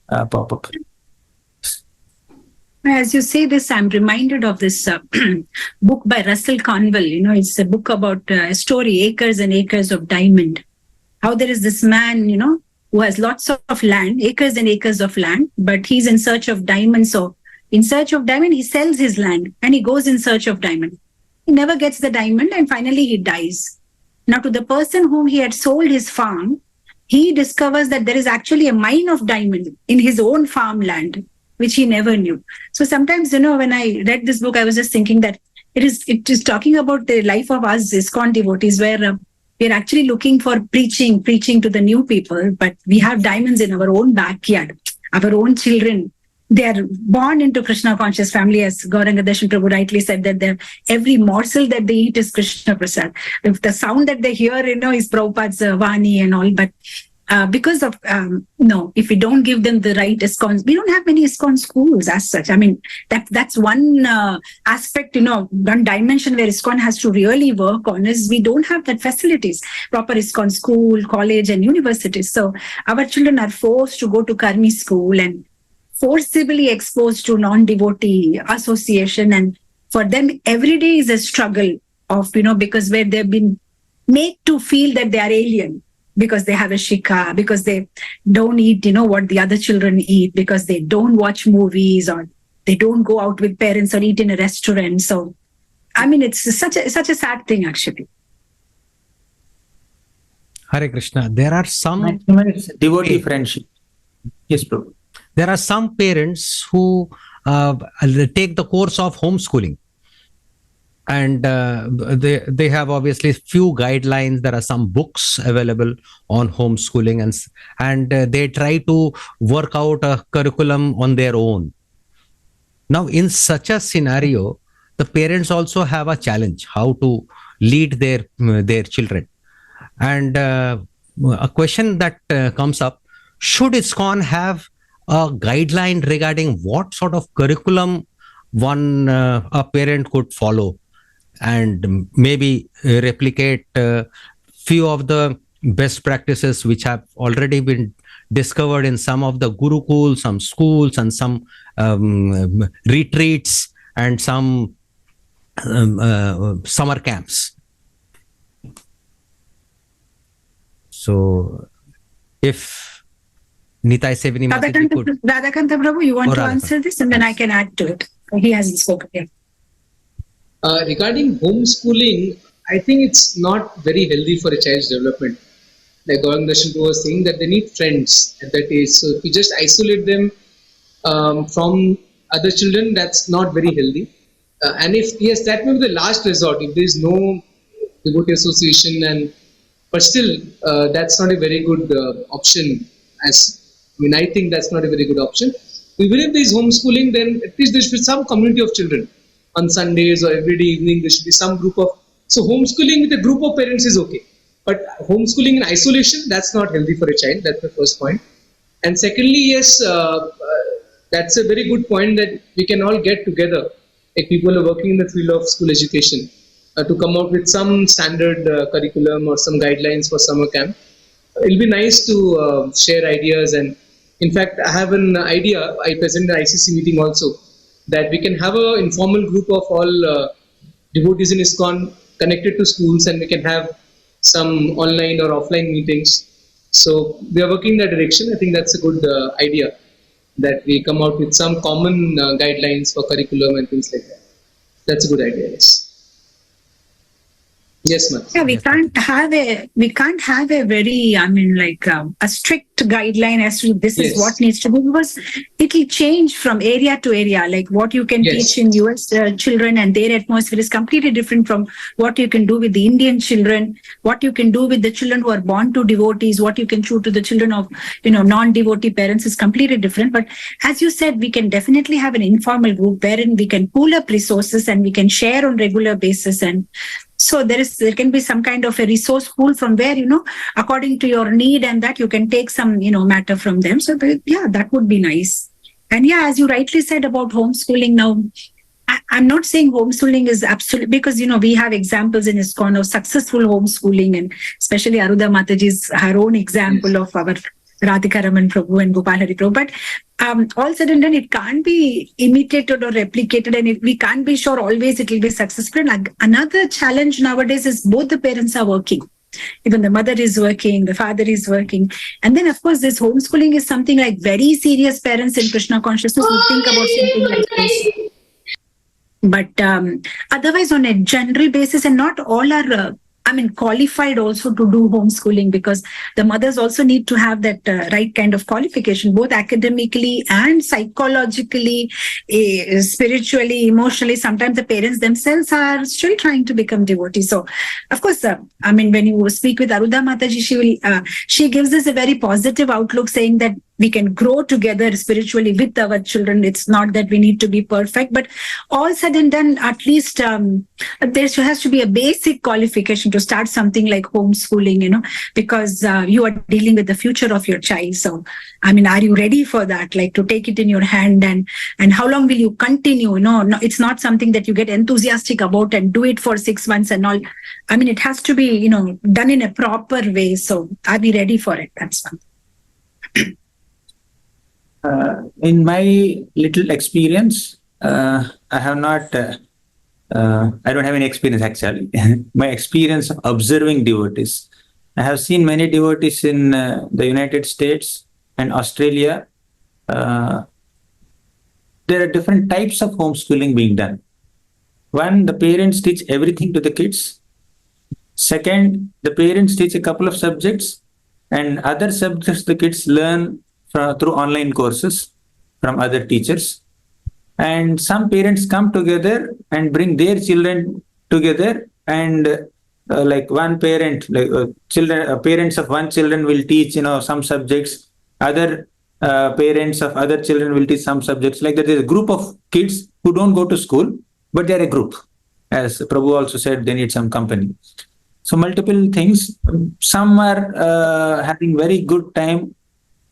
pop up. As you say this, I'm reminded of this book by Russell Conwell. It's a book about a story, Acres and Acres of Diamond. How there is this man, who has lots of land, acres and acres of land, but he's in search of diamonds. So in search of diamond, he sells his land and he goes in search of diamond. He never gets the diamond and finally he dies. Now to the person whom he had sold his farm, he discovers that there is actually a mine of diamond in his own farmland, which he never knew. So sometimes, when I read this book, I was just thinking that it is talking about the life of us ISKCON devotees, where we're actually looking for preaching to the new people, but we have diamonds in our own backyard, our own children. They are born into Krishna conscious family, as Gauranga Darshan Prabhu rightly said, that every morsel that they eat is Krishna Prasad. If the sound that they hear, is Prabhupada's Vani and all, but because of, if we don't give them the right ISKCON, we don't have many ISKCON schools as such. I mean, that's one aspect, one dimension where ISKCON has to really work on is we don't have that facilities, proper ISKCON school, college and universities. So our children are forced to go to Karmi school and forcibly exposed to non-devotee association. And for them, every day is a struggle of, because where they've been made to feel that they are alien because they have a shikha, because they don't eat, what the other children eat, because they don't watch movies or they don't go out with parents or eat in a restaurant. So, I mean, it's such a sad thing, actually. Hare Krishna. There are some devotee friendship. Yes, Prabhu. There are some parents who take the course of homeschooling, and they have obviously few guidelines. There are some books available on homeschooling, and they try to work out a curriculum on their own. Now, in such a scenario, the parents also have a challenge how to lead their children. And a question that comes up: should ISKCON have a guideline regarding what sort of curriculum a parent could follow, and maybe replicate few of the best practices which have already been discovered in some of the Gurukul, some schools, and some retreats and some summer camps. So, if Nitai, Sevini, Radhakanta Prabhu, you want to answer this, and then I can add to it. He hasn't spoken yet. Regarding homeschooling, I think it's not very healthy for a child's development. Like Gauranga was saying, that they need friends at that age. So if you just isolate them from other children, that's not very healthy. And yes, that may be the last resort. If there is no devotee association, but still, that's not a very good option. I think that's not a very good option. Even if there is homeschooling, then at least there should be some community of children. On Sundays or every day evening, there should be some group of... So homeschooling with a group of parents is okay. But homeschooling in isolation, that's not healthy for a child. That's the first point. And secondly, yes, that's a very good point that we can all get together, like people who are working in the field of school education, to come out with some standard curriculum or some guidelines for summer camp. It'll be nice to share ideas. And in fact, I have an idea, I presented an ICC meeting also, that we can have an informal group of all devotees in ISKCON connected to schools, and we can have some online or offline meetings. So we are working in that direction. I think that's a good idea, that we come out with some common guidelines for curriculum and things like that. That's a good idea, yes. Yes, ma'am. Yeah, we can't have a very, a strict guideline as to this is what needs to be, because it will change from area to area. Like what you can teach in US children and their atmosphere is completely different from what you can do with the Indian children, what you can do with the children who are born to devotees, what you can do to the children of, non-devotee parents is completely different. But as you said, we can definitely have an informal group wherein we can pool up resources and we can share on regular basis. And so there can be some kind of a resource pool from where, according to your need, and that you can take some, matter from them. So that would be nice. And as you rightly said about homeschooling now, I'm not saying homeschooling is absolute, because, we have examples in ISKCON of successful homeschooling, and especially Aruda Mataji's her own example of our Radhika Raman Prabhu and Gopal Hari Prabhu. But all said and done, it can't be imitated or replicated, and we can't be sure always it will be successful. And another challenge nowadays is both the parents are working. Even the mother is working, the father is working. And then, of course, this homeschooling is something like very serious parents in Krishna consciousness would think about something like this. But otherwise, on a general basis, and not all are qualified also to do homeschooling, because the mothers also need to have that right kind of qualification, both academically and psychologically, spiritually, emotionally. Sometimes the parents themselves are still trying to become devotees. So, of course, when you speak with Aruda Mataji, she gives us a very positive outlook, saying that we can grow together spiritually with our children. It's not that we need to be perfect, but all said and done, at least there has to be a basic qualification to start something like homeschooling, because you are dealing with the future of your child. So, I mean, are you ready for that? Like to take it in your hand, and how long will you continue? No, it's not something that you get enthusiastic about and do it for 6 months and all. I mean, it has to be, done in a proper way. So are we ready for it? That's one. In my little experience, I have not, I don't have any experience actually. My experience of observing devotees. I have seen many devotees in the United States and Australia. There are different types of homeschooling being done. One, the parents teach everything to the kids. Second, the parents teach a couple of subjects, and other subjects the kids learn through online courses from other teachers. And some parents come together and bring their children together, and like one parent, parents of one children will teach, some subjects. Other parents of other children will teach some subjects. Like there is a group of kids who don't go to school, but they are a group. As Prabhu also said, they need some company. So multiple things. Some are having very good time.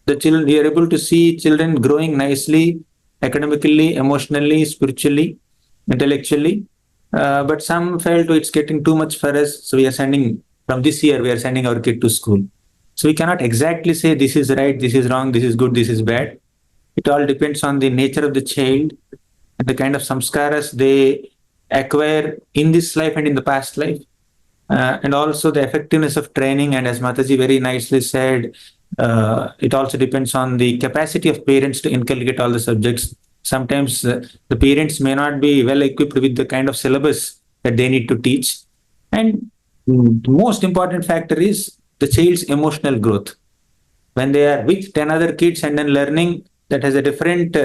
The children, we are able to see children growing nicely, academically, emotionally, spiritually, intellectually. But some felt it's getting too much for us. So we are sending, from this year, we are sending our kid to school. So we cannot exactly say this is right, this is wrong, this is good, this is bad. It all depends on the nature of the child and the kind of samskaras they acquire in this life and in the past life. And also the effectiveness of training. And as Mataji very nicely said, it also depends on the capacity of parents to inculcate all the subjects. Sometimes the parents may not be well equipped with the kind of syllabus that they need to teach. And the most important factor is the child's emotional growth. When they are with 10 other kids and then learning, that has a different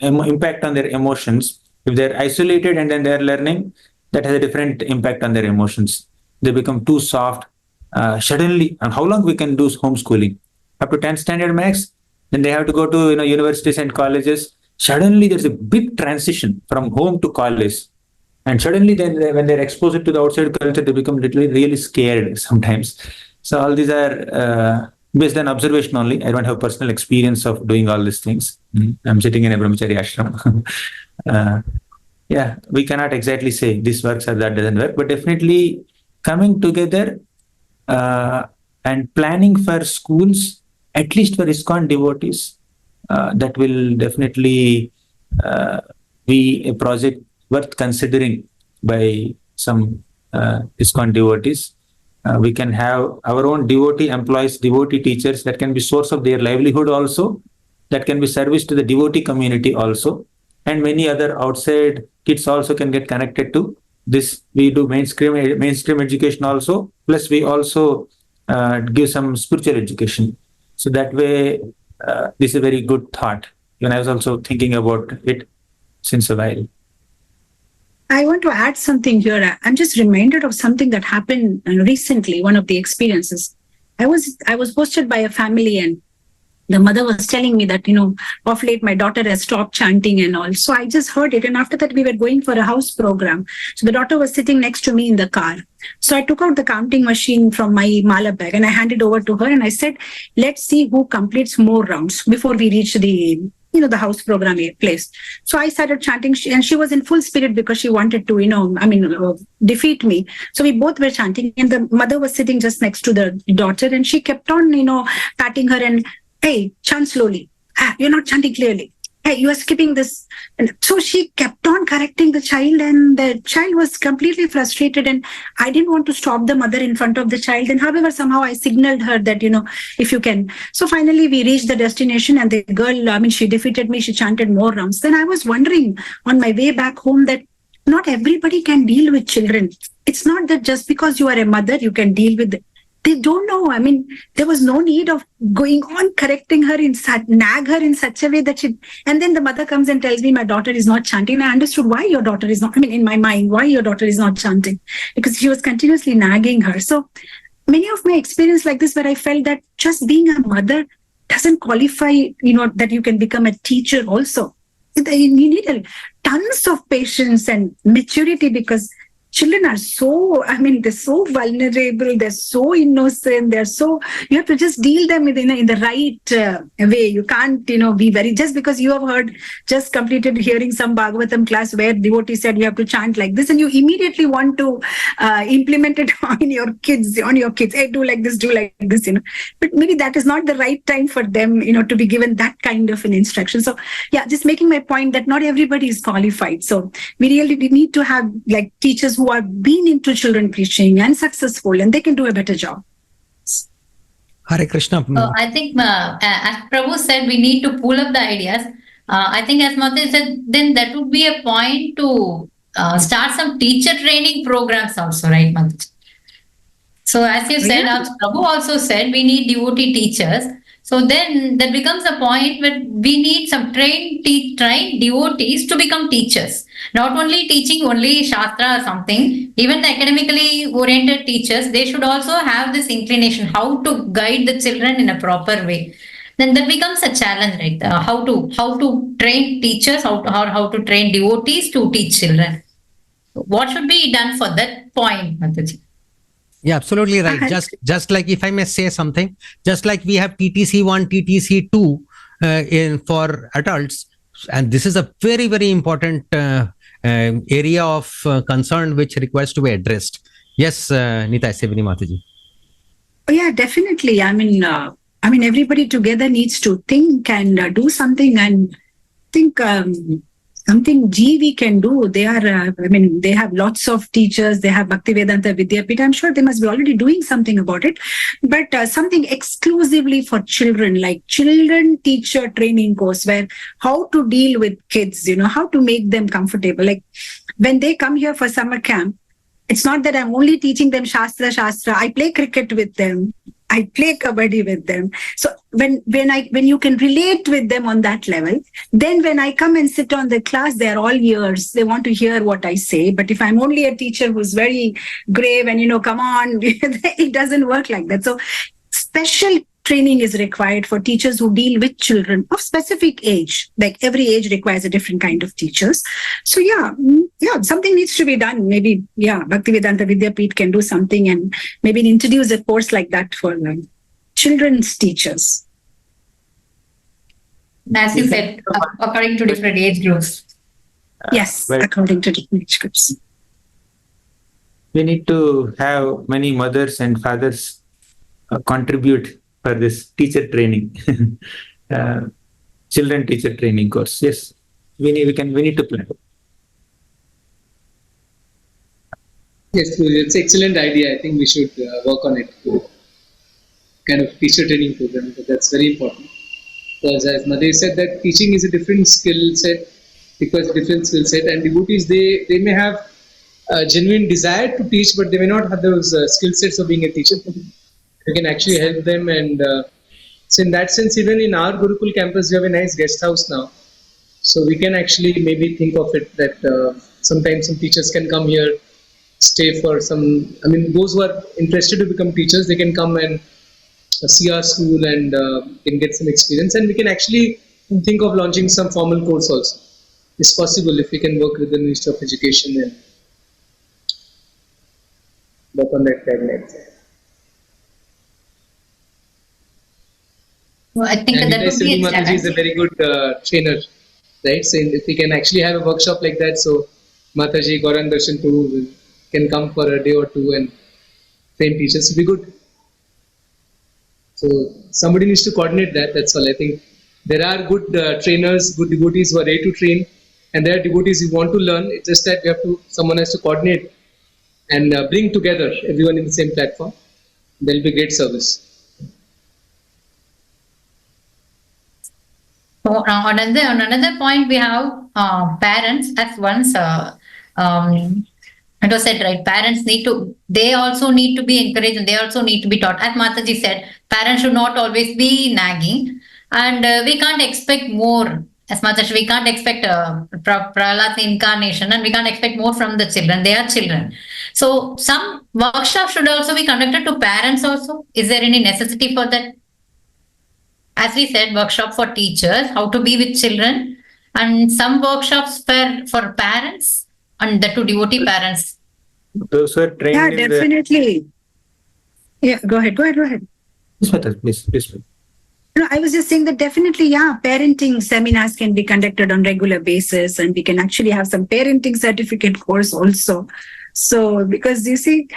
impact on their emotions. If they're isolated and then they're learning, that has a different impact on their emotions. They become too soft. Suddenly, and how long we can do homeschooling? Up to 10th standard max, then they have to go to universities and colleges. Suddenly there's a big transition from home to college. And suddenly then when they're exposed to the outside culture, they become literally really scared sometimes. So all these are based on observation only. I don't have personal experience of doing all these things. I'm sitting in a brahmachari ashram. Yeah, we cannot exactly say this works or that doesn't work, but definitely coming together and planning for schools, at least for ISKCON devotees, that will definitely be a project worth considering by some ISKCON devotees. We can have our own devotee employees, devotee teachers that can be source of their livelihood also, that can be service to the devotee community also, and many other outside kids also can get connected to this. We do mainstream education also, plus we also give some spiritual education. So that way, this is a very good thought. Even I was also thinking about it since a while. I want to add something here. I'm just reminded of something that happened recently, one of the experiences. I was hosted by a family, and the mother was telling me that, of late my daughter has stopped chanting and all. So I just heard it. And after that, we were going for a house program. So the daughter was sitting next to me in the car. So I took out the counting machine from my mala bag and I handed over to her. And I said, let's see who completes more rounds before we reach the house program place. So I started chanting, and she was in full spirit because she wanted to, defeat me. So we both were chanting, and the mother was sitting just next to the daughter, and she kept on, patting her and, hey, chant slowly. You're not chanting clearly. Hey, you are skipping this. And so she kept on correcting the child, and the child was completely frustrated, and I didn't want to stop the mother in front of the child. And however, somehow I signaled her that, if you can. So finally we reached the destination, and the girl, she defeated me. She chanted more rounds. Then I was wondering on my way back home that not everybody can deal with children. It's not that just because you are a mother, you can deal with it. They don't know. There was no need of going on correcting her, nag her in such a way that and then the mother comes and tells me my daughter is not chanting. And I understood why your daughter is not, in my mind, why your daughter is not chanting, because she was continuously nagging her. So many of my experience like this, where I felt that just being a mother doesn't qualify, that you can become a teacher also. You need tons of patience and maturity, because children are they're so vulnerable, they're so innocent, you have to just deal them in the right way. You can't, be just because you have just completed hearing some Bhagavatam class where devotee said you have to chant like this, and you immediately want to implement it on your kids. Hey, do like this, But maybe that is not the right time for them, to be given that kind of an instruction. So yeah, just making my point that not everybody is qualified. So we really need to have like teachers who have been into children preaching and successful, and they can do a better job. Hare Krishna. I think, as Prabhu said, we need to pull up the ideas. I think, as Mataji said, then that would be a point to start some teacher training programs also, right, Mataji? So, as you said, as Prabhu also said, we need devotee teachers. So then that becomes a point where we need some trained devotees to become teachers. Not only teaching only Shastra or something, even the academically oriented teachers, they should also have this inclination, how to guide the children in a proper way. Then that becomes a challenge, right? How to train teachers, how to train devotees to teach children. What should be done for that point, Mataji? Yeah, absolutely right. Just like, if I may say something, just like we have TTC1, TTC2 for adults, and this is a very, very important area of concern which requires to be addressed. Yes, Nitai, Sevini Mataji. Oh, yeah, definitely. I mean, everybody together needs to think and do something, and think something GV can do. They are, they have lots of teachers. They have Bhaktivedanta Vidyapita. I'm sure they must be already doing something about it. But something exclusively for children, like children teacher training course, where how to deal with kids, how to make them comfortable. Like when they come here for summer camp, it's not that I'm only teaching them Shastra. I play cricket with them. I play kabaddi with them. So when you can relate with them on that level, then when I come and sit on the class, they're all ears. They want to hear what I say. But if I'm only a teacher who's very grave and, come on, it doesn't work like that. So special training is required for teachers who deal with children of specific age. Like every age requires a different kind of teachers. So yeah, something needs to be done. Maybe, Bhaktivedanta Vidyapita can do something and maybe introduce a course like that for children's teachers. As you said, according to different age groups. Yes, according to different age groups. We need to have many mothers and fathers contribute for this teacher training, children teacher training course. Yes, we need to plan. Yes, it's an excellent idea. I think we should work on it. Kind of teacher training program, but that's very important. Because as Madhav said, that teaching is a different skill set, because different skill set, and devotees they may have a genuine desire to teach, but they may not have those skill sets of being a teacher. We can actually help them, and so in that sense, even in our Gurukul campus, we have a nice guest house now. So we can actually maybe think of it that sometimes some teachers can come here, stay for some. Those who are interested to become teachers, they can come and see our school and can get some experience. And we can actually think of launching some formal course also. It's possible if we can work with the Ministry of Education and work on that guideline. Well, I think that would be a challenge. Mataji is a very good trainer, right? So if we can actually have a workshop like that, so Mataji, Gauranga Darshan too can come for a day or two and train teachers, would be good. So somebody needs to coordinate that. That's all. I think there are good trainers, good devotees who are ready to train, and there are devotees who want to learn. It's just that someone has to coordinate and bring together everyone in the same platform. There will be great service. So on another point, we have parents. As once it was said, right? Parents they also need to be encouraged, and they also need to be taught. As Mataji said, parents should not always be nagging, and we can't expect more. As much as we can't expect Prahlad's incarnation, and we can't expect more from the children. They are children. So some workshops should also be conducted to parents also. Is there any necessity for that? as we said, workshop for teachers, how to be with children, and some workshops for parents and the two devotee parents. Those who are trained Yeah, in definitely. Yeah, go ahead. Please. No, I was just saying that definitely, yeah, parenting seminars can be conducted on regular basis, and we can actually have some parenting certificate course also. So, because you see,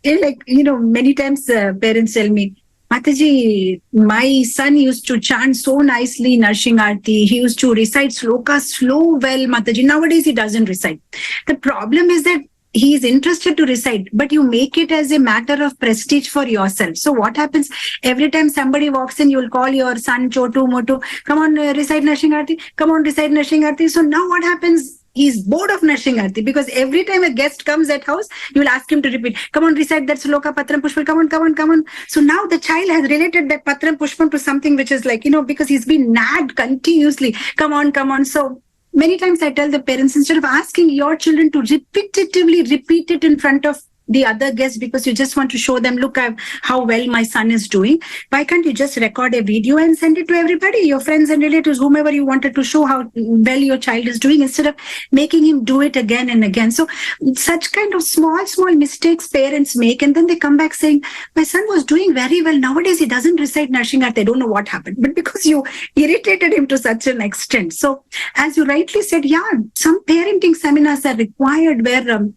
many times parents tell me, Mataji, my son used to chant so nicely Narshing Aarti. He used to recite slokas so well, Mataji. Nowadays, he doesn't recite. The problem is that he is interested to recite, but you make it as a matter of prestige for yourself. So what happens? Every time somebody walks in, you'll call your son, Chotu, Motu, come on, recite Narshing Aarti. Come on, recite Narshing Aarti. So now what happens? He's bored of Narshing Aarti, because every time a guest comes at house, you will ask him to repeat, come on, recite that sloka, Patram Pushpam, come on. So now the child has related that Patram Pushpam to something which is because he's been nagged continuously. Come on. So many times I tell the parents, instead of asking your children to repetitively repeat it in front of the other guests, because you just want to show them, look how well my son is doing, why can't you just record a video and send it to everybody, your friends and relatives, whomever you wanted to show how well your child is doing, instead of making him do it again and again. So such kind of small mistakes parents make, and then they come back saying, my son was doing very well, nowadays he doesn't recite Narshing Aarti. I don't know what happened, but because you irritated him to such an extent. So as you rightly said, yeah, some parenting seminars are required where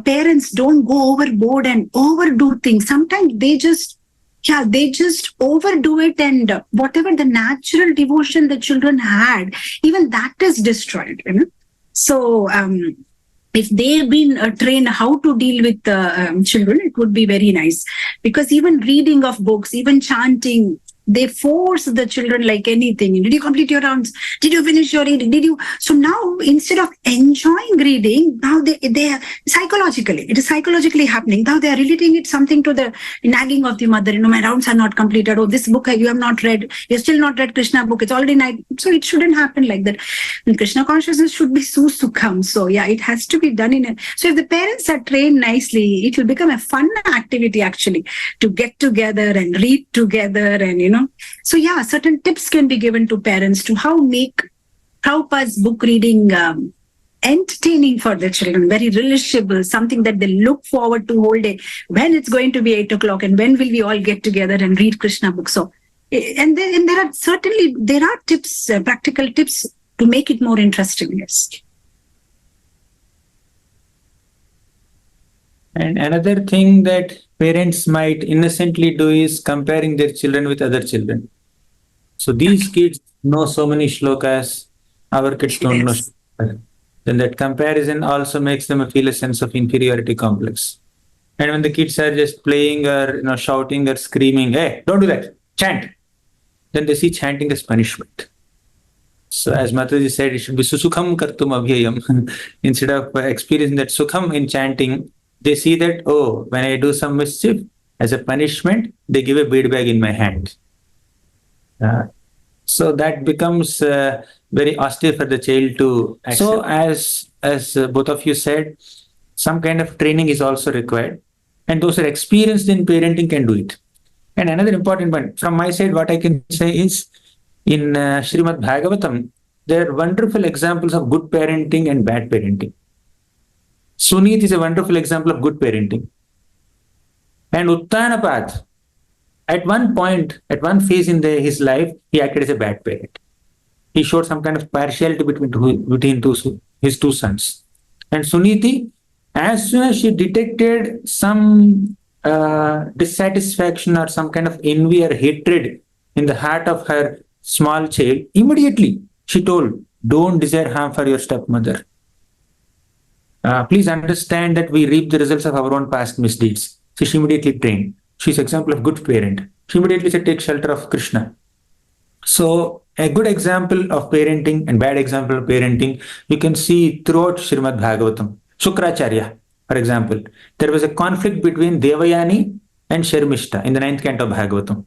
parents don't go overboard and overdo things. Sometimes they just overdo it, and whatever the natural devotion the children had, even that is destroyed. So if they've been trained how to deal with children, it would be very nice, because even reading of books, even chanting, they force the children like anything. Did you complete your rounds? Did you finish your reading? Did you? So now, instead of enjoying reading, now they are psychologically, it is psychologically happening. Now they are relating it something to the nagging of the mother. My rounds are not completed. Oh, this book you have not read. You're still not read Krishna book. It's already night. So it shouldn't happen like that. And Krishna consciousness should be sukham. So yeah, it has to be done in it. So if the parents are trained nicely, it will become a fun activity actually to get together and read together, and So yeah, certain tips can be given to parents to how make Prabhupada's book reading entertaining for the children, very relishable, something that they look forward to whole day, when it's going to be 8 o'clock and when will we all get together and read Krishna book. So, and there are tips, practical tips to make it more interesting. Yes. And another thing that parents might innocently do is comparing their children with other children. So these kids know so many shlokas, our kids don't know shlokas. Then that comparison also makes them feel a sense of inferiority complex. And when the kids are just playing or shouting or screaming, hey, don't do that, chant. Then they see chanting as punishment. So as Mataji said, it should be susukham kartum abhyayam. Instead of experiencing that sukham in chanting, they see that, oh, when I do some mischief, as a punishment, they give a bead bag in my hand. So that becomes very austere for the child to accept. So as both of you said, some kind of training is also required. And those who are experienced in parenting can do it. And another important point, from my side, what I can say is, in Srimad Bhagavatam, there are wonderful examples of good parenting and bad parenting. Sunit is a wonderful example of good parenting. And Uttanapath, at one point, at one phase in his life, he acted as a bad parent. He showed some kind of partiality between his two sons. And Suniti, as soon as she detected some dissatisfaction or some kind of envy or hatred in the heart of her small child, immediately she told, don't desire harm for your stepmother. Please understand that we reap the results of our own past misdeeds. So she immediately trained. She's an example of good parent. She immediately said, take shelter of Krishna. So a good example of parenting and bad example of parenting, you can see throughout Srimad Bhagavatam. Shukracharya, for example, there was a conflict between Devayani and Sharmishta in the 9th canto of Bhagavatam.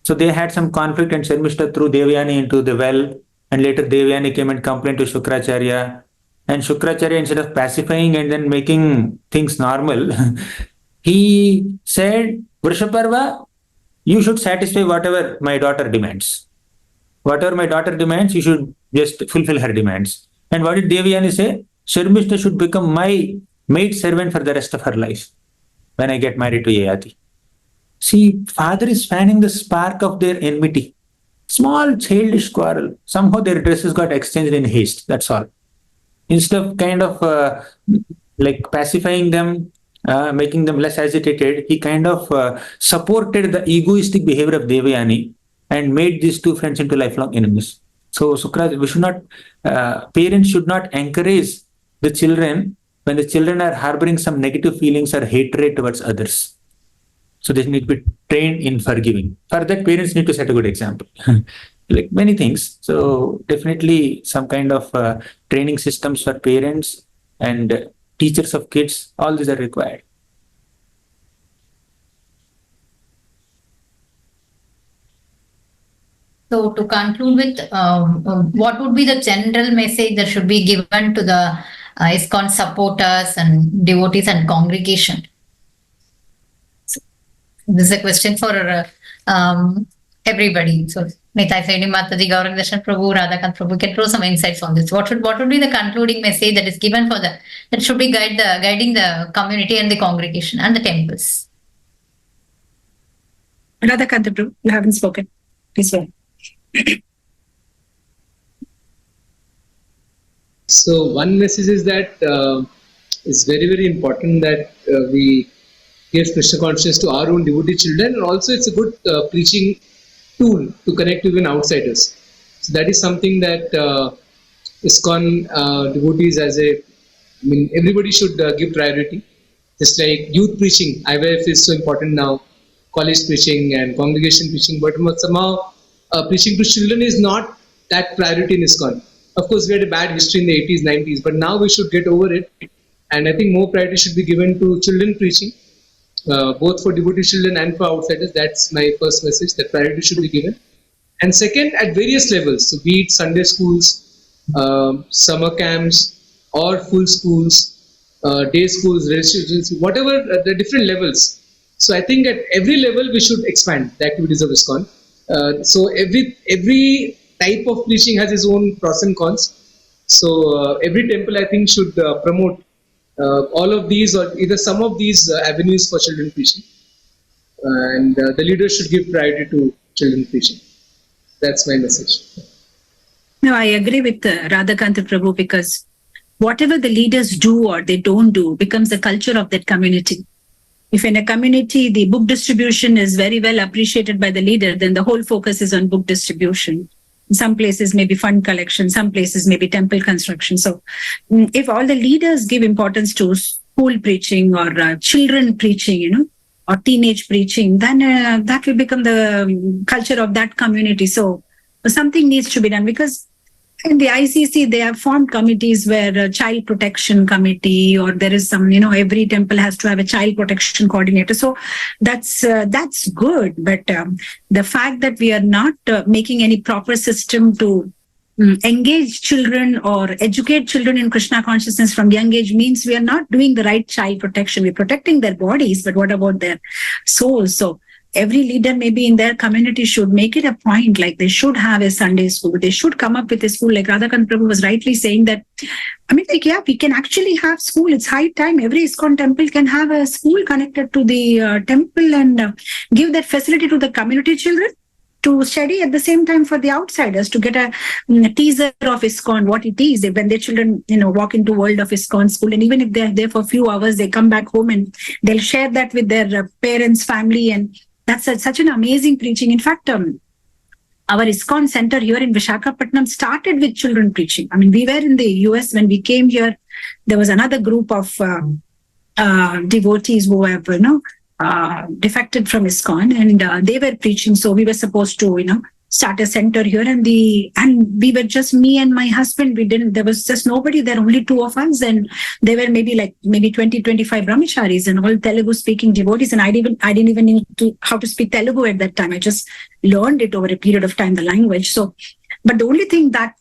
So they had some conflict and Sharmishta threw Devayani into the well, and later Devayani came and complained to Shukracharya. And Shukracharya, instead of pacifying and then making things normal, he said, Vrishaparva, you should satisfy whatever my daughter demands. Whatever my daughter demands, you should just fulfill her demands. And what did Devayani say? Sharmishta should become my maid servant for the rest of her life when I get married to Yayati. See, father is fanning the spark of their enmity. Small childish quarrel. Somehow their dresses got exchanged in haste. That's all. Instead of kind of like pacifying them, making them less agitated, he kind of supported the egoistic behavior of Devayani and made these two friends into lifelong enemies. So, Sukra, we should not, parents should not encourage the children when the children are harboring some negative feelings or hatred towards others. So they need to be trained in forgiving. For that, parents need to set a good example. Like many things. So definitely some kind of training systems for parents and teachers of kids, all these are required. So to conclude with, what would be the general message that should be given to the ISKCON supporters and devotees and congregation? So this is a question for everybody. So Nitai, Sevini Mataji, Gauranga, Darshan Prabhu, Radhakanta Prabhu, can throw some insights on this. What would be the concluding message that is given for that should be guiding the community and the congregation and the temples? Radhakanta Prabhu, you haven't spoken. Please go ahead. So one message is that it's very, very important that we give Krishna consciousness to our own devotee children, and also it's a good preaching tool to connect even outsiders. So that is something that ISKCON devotees everybody should give priority. Just like youth preaching, IYF is so important now, college preaching and congregation preaching, but somehow preaching to children is not that priority in ISKCON. Of course, we had a bad history in the 80s, 90s, but now we should get over it. And I think more priority should be given to children preaching, both for devotee children and for outsiders. That's my first message, that priority should be given. And second, at various levels, so be it Sunday schools, summer camps, or full schools, day schools, residential, whatever the different levels. So I think at every level we should expand the activities of ISKCON. So every type of preaching has its own pros and cons. So every temple, I think, should promote all of these or either some of these avenues for children preaching. And the leaders should give priority to children preaching. That's my message. No, I agree with Radhakanta Prabhu, because whatever the leaders do or they don't do becomes the culture of that community. If in a community the book distribution is very well appreciated by the leader, then the whole focus is on book distribution. In some places maybe fund collection, some places maybe temple construction. So if all the leaders give importance to school preaching or children preaching, or teenage preaching, then that will become the culture of that community. So something needs to be done, because in the ICC, they have formed committees where child protection committee, or there is some, every temple has to have a child protection coordinator. So that's good. But the fact that we are not making any proper system to engage children or educate children in Krishna consciousness from young age means we are not doing the right child protection. We're protecting their bodies, but what about their souls? So every leader maybe in their community should make it a point, like they should have a Sunday school. They should come up with a school. Like Radhakanta Prabhu was rightly saying that, we can actually have school. It's high time. Every ISKCON temple can have a school connected to the temple and give that facility to the community children to study, at the same time for the outsiders to get a teaser of ISKCON, what it is. When their children, walk into world of ISKCON school, and even if they're there for a few hours, they come back home and they'll share that with their parents, family, and that's such an amazing preaching. In fact, our ISKCON center here in Vishakhapatnam started with children preaching. We were in the US when we came here. There was another group of devotees who have, defected from ISKCON, and they were preaching. So we were supposed to, start a center here, and we were just me and my husband. There was just nobody there, only two of us, and there were maybe 20-25 brahmacharis and all Telugu speaking devotees, and I didn't even know how to speak Telugu at that time. I just learned it over a period of time, the language. So But the only thing that,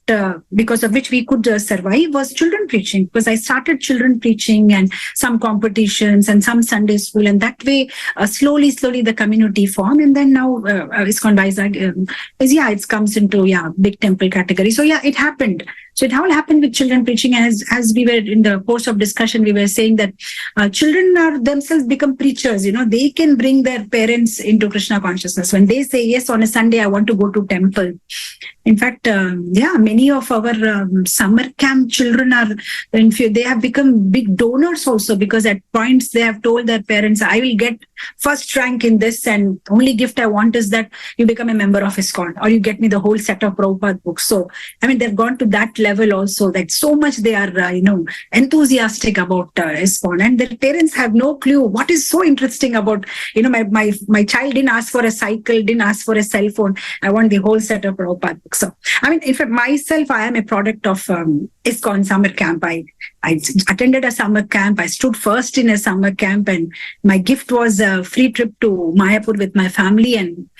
because of which we could survive was children preaching, because I started children preaching and some competitions and some Sunday school. And that way, slowly the community formed. And then now ISKCON Vizag it comes into, big temple category. So it happened. So it all happened with children preaching. And as we were in the course of discussion, we were saying that children are themselves become preachers. They can bring their parents into Krishna consciousness. When they say, yes, on a Sunday, I want to go to temple. In fact, many of our summer camp children they have become big donors also, because at points they have told their parents, I will get first rank in this, and only gift I want is that you become a member of ISKCON, or you get me the whole set of Prabhupada books. So, they've gone to that level also, that so much they are, enthusiastic about ISKCON, and their parents have no clue. What is so interesting about, my child didn't ask for a cycle, didn't ask for a cell phone. I want the whole set of Prabhupada books. So, in fact, myself, I am a product of ISKCON summer camp. I attended a summer camp. I stood first in a summer camp, and my gift was a free trip to Mayapur with my family and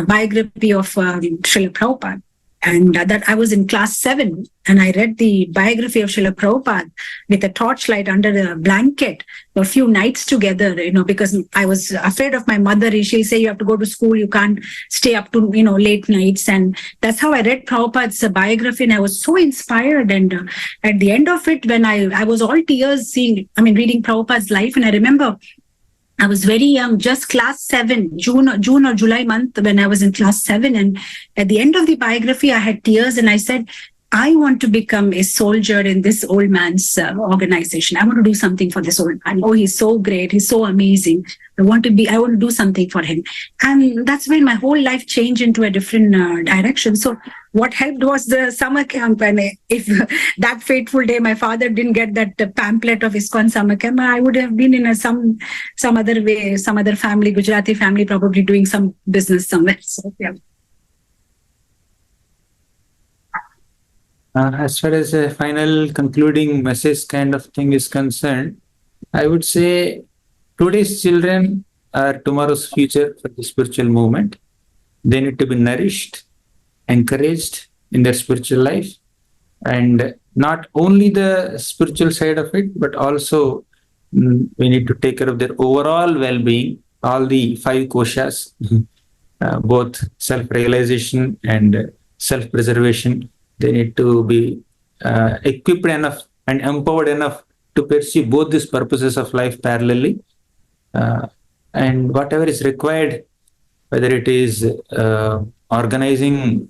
biography of Srila Prabhupada. And that I was in class 7, and I read the biography of Srila Prabhupada with a torchlight under a blanket for a few nights together, because I was afraid of my mother. She'll say, you have to go to school, you can't stay up to, late nights. And that's how I read Prabhupada's biography, and I was so inspired. And at the end of it, when I was all tears reading Prabhupada's life, and I remember I was very young, just class 7, June or July month when I was in class 7. And at the end of the biography, I had tears, and I said, I want to become a soldier in this old man's organization. I want to do something for this old man. Oh, he's so great. He's so amazing. I want to do something for him. And that's when my whole life changed into a different direction. So what helped was the summer camp. And if that fateful day, my father didn't get that pamphlet of ISKCON summer camp, I would have been in some other way, some other family, Gujarati family, probably doing some business somewhere. So, yeah. As far as a final concluding message kind of thing is concerned, I would say today's children are tomorrow's future for the spiritual movement. They need to be nourished, encouraged in their spiritual life, and not only the spiritual side of it, but also we need to take care of their overall well-being, all the 5 koshas, both self-realization and self-preservation. They need to be equipped enough and empowered enough to pursue both these purposes of life parallelly. And whatever is required, whether it is organizing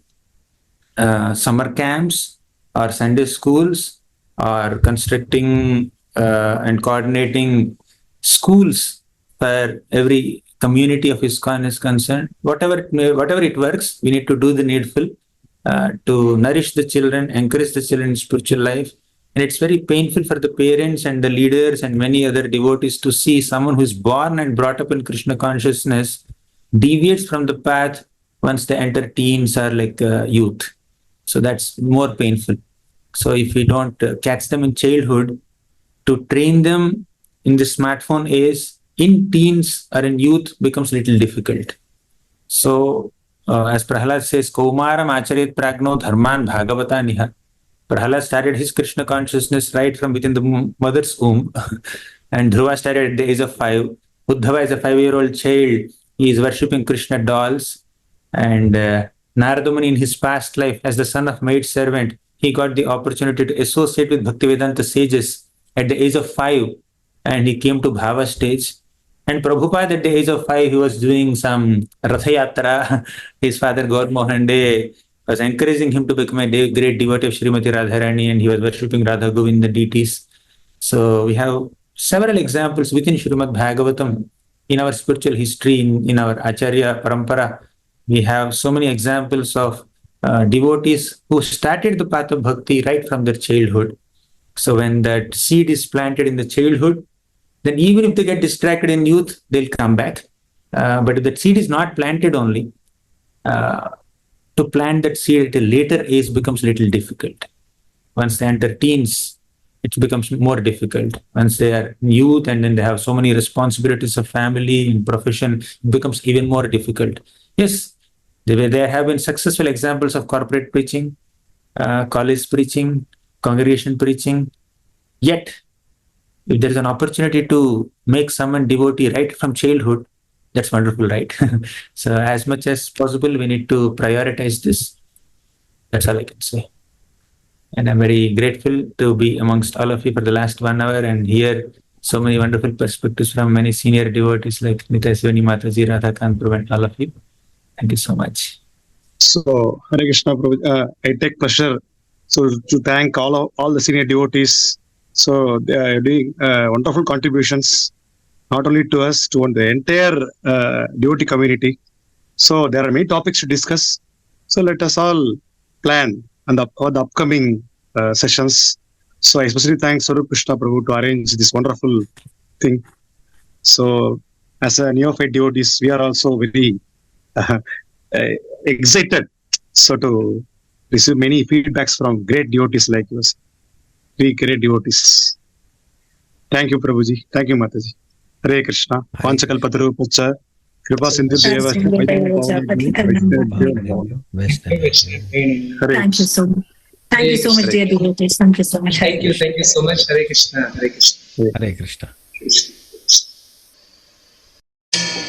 summer camps or Sunday schools, or constructing and coordinating schools for every community of ISKCON is concerned, whatever it works, we need to do the needful to nourish the children, encourage the children in spiritual life. And it's very painful for the parents and the leaders and many other devotees to see someone who is born and brought up in Krishna consciousness deviates from the path once they enter teens or like youth. So that's more painful. So if we don't catch them in childhood, to train them in the smartphone age in teens or in youth becomes a little difficult. So as Prahlad says, Kaumaram acharet pragno dharman bhagavata niha. Prahlad started his Krishna consciousness right from within the mother's womb. And Dhruva started at the age of 5. Uddhava is a 5-year-old child. He is worshipping Krishna dolls. And Narada Muni in his past life, as the son of maid servant, he got the opportunity to associate with Bhaktivedanta sages at the age of 5. And he came to Bhava stage. And Prabhupada at the age of 5, he was doing some Ratha Yatra. His father, Gaur Mohan De, was encouraging him to become a great devotee of Srimati Radharani, and he was worshipping Radha Govinda deities. So we have several examples within Srimad Bhagavatam in our spiritual history, in our Acharya Parampara. We have so many examples of devotees who started the path of bhakti right from their childhood. So when that seed is planted in the childhood, then even if they get distracted in youth, they'll come back. But if that seed is not planted only, to plant that seed at a later age becomes a little difficult. Once they enter teens, it becomes more difficult. Once they are youth and then they have so many responsibilities of family and profession, it becomes even more difficult. Yes, there have been successful examples of corporate preaching. college preaching, congregation preaching. Yet, if there is an opportunity to make someone devotee right from childhood, that's wonderful, right? So as much as possible, we need to prioritize this. That's all I can say. And I'm very grateful to be amongst all of you for the last 1 hour and hear so many wonderful perspectives from many senior devotees like Nitai, Sevini, Mataji, Radhakanta, and all of you. Thank you so much. So, Hare Krishna, Prabhu, I take pleasure to thank all the senior devotees. So they are doing wonderful contributions, not only to us, to the entire devotee community. So there are many topics to discuss. So let us all plan on the upcoming sessions. So I especially thank Swarup Krishna Prabhu to arrange this wonderful thing. So as a neophyte devotees, we are also very excited to receive many feedbacks from great devotees like yours. Very great devotees. Thank you, Prabhuji. Thank you, Mataji. Hare Krishna. Panchakalpataru Pacha. Kripa Sindhu Deva. Thank you so much. Thank you so much, dear devotees. Thank you so much. Thank you so much. Hare Krishna. Hare Krishna. Hare Krishna.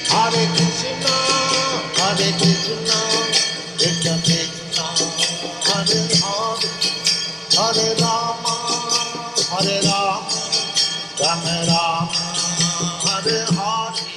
Hare Krishna, Hare Krishna, Krishna Krishna, Hare Hare, Hare Rama, Hare Rama, Rama Rama, Hare Hare.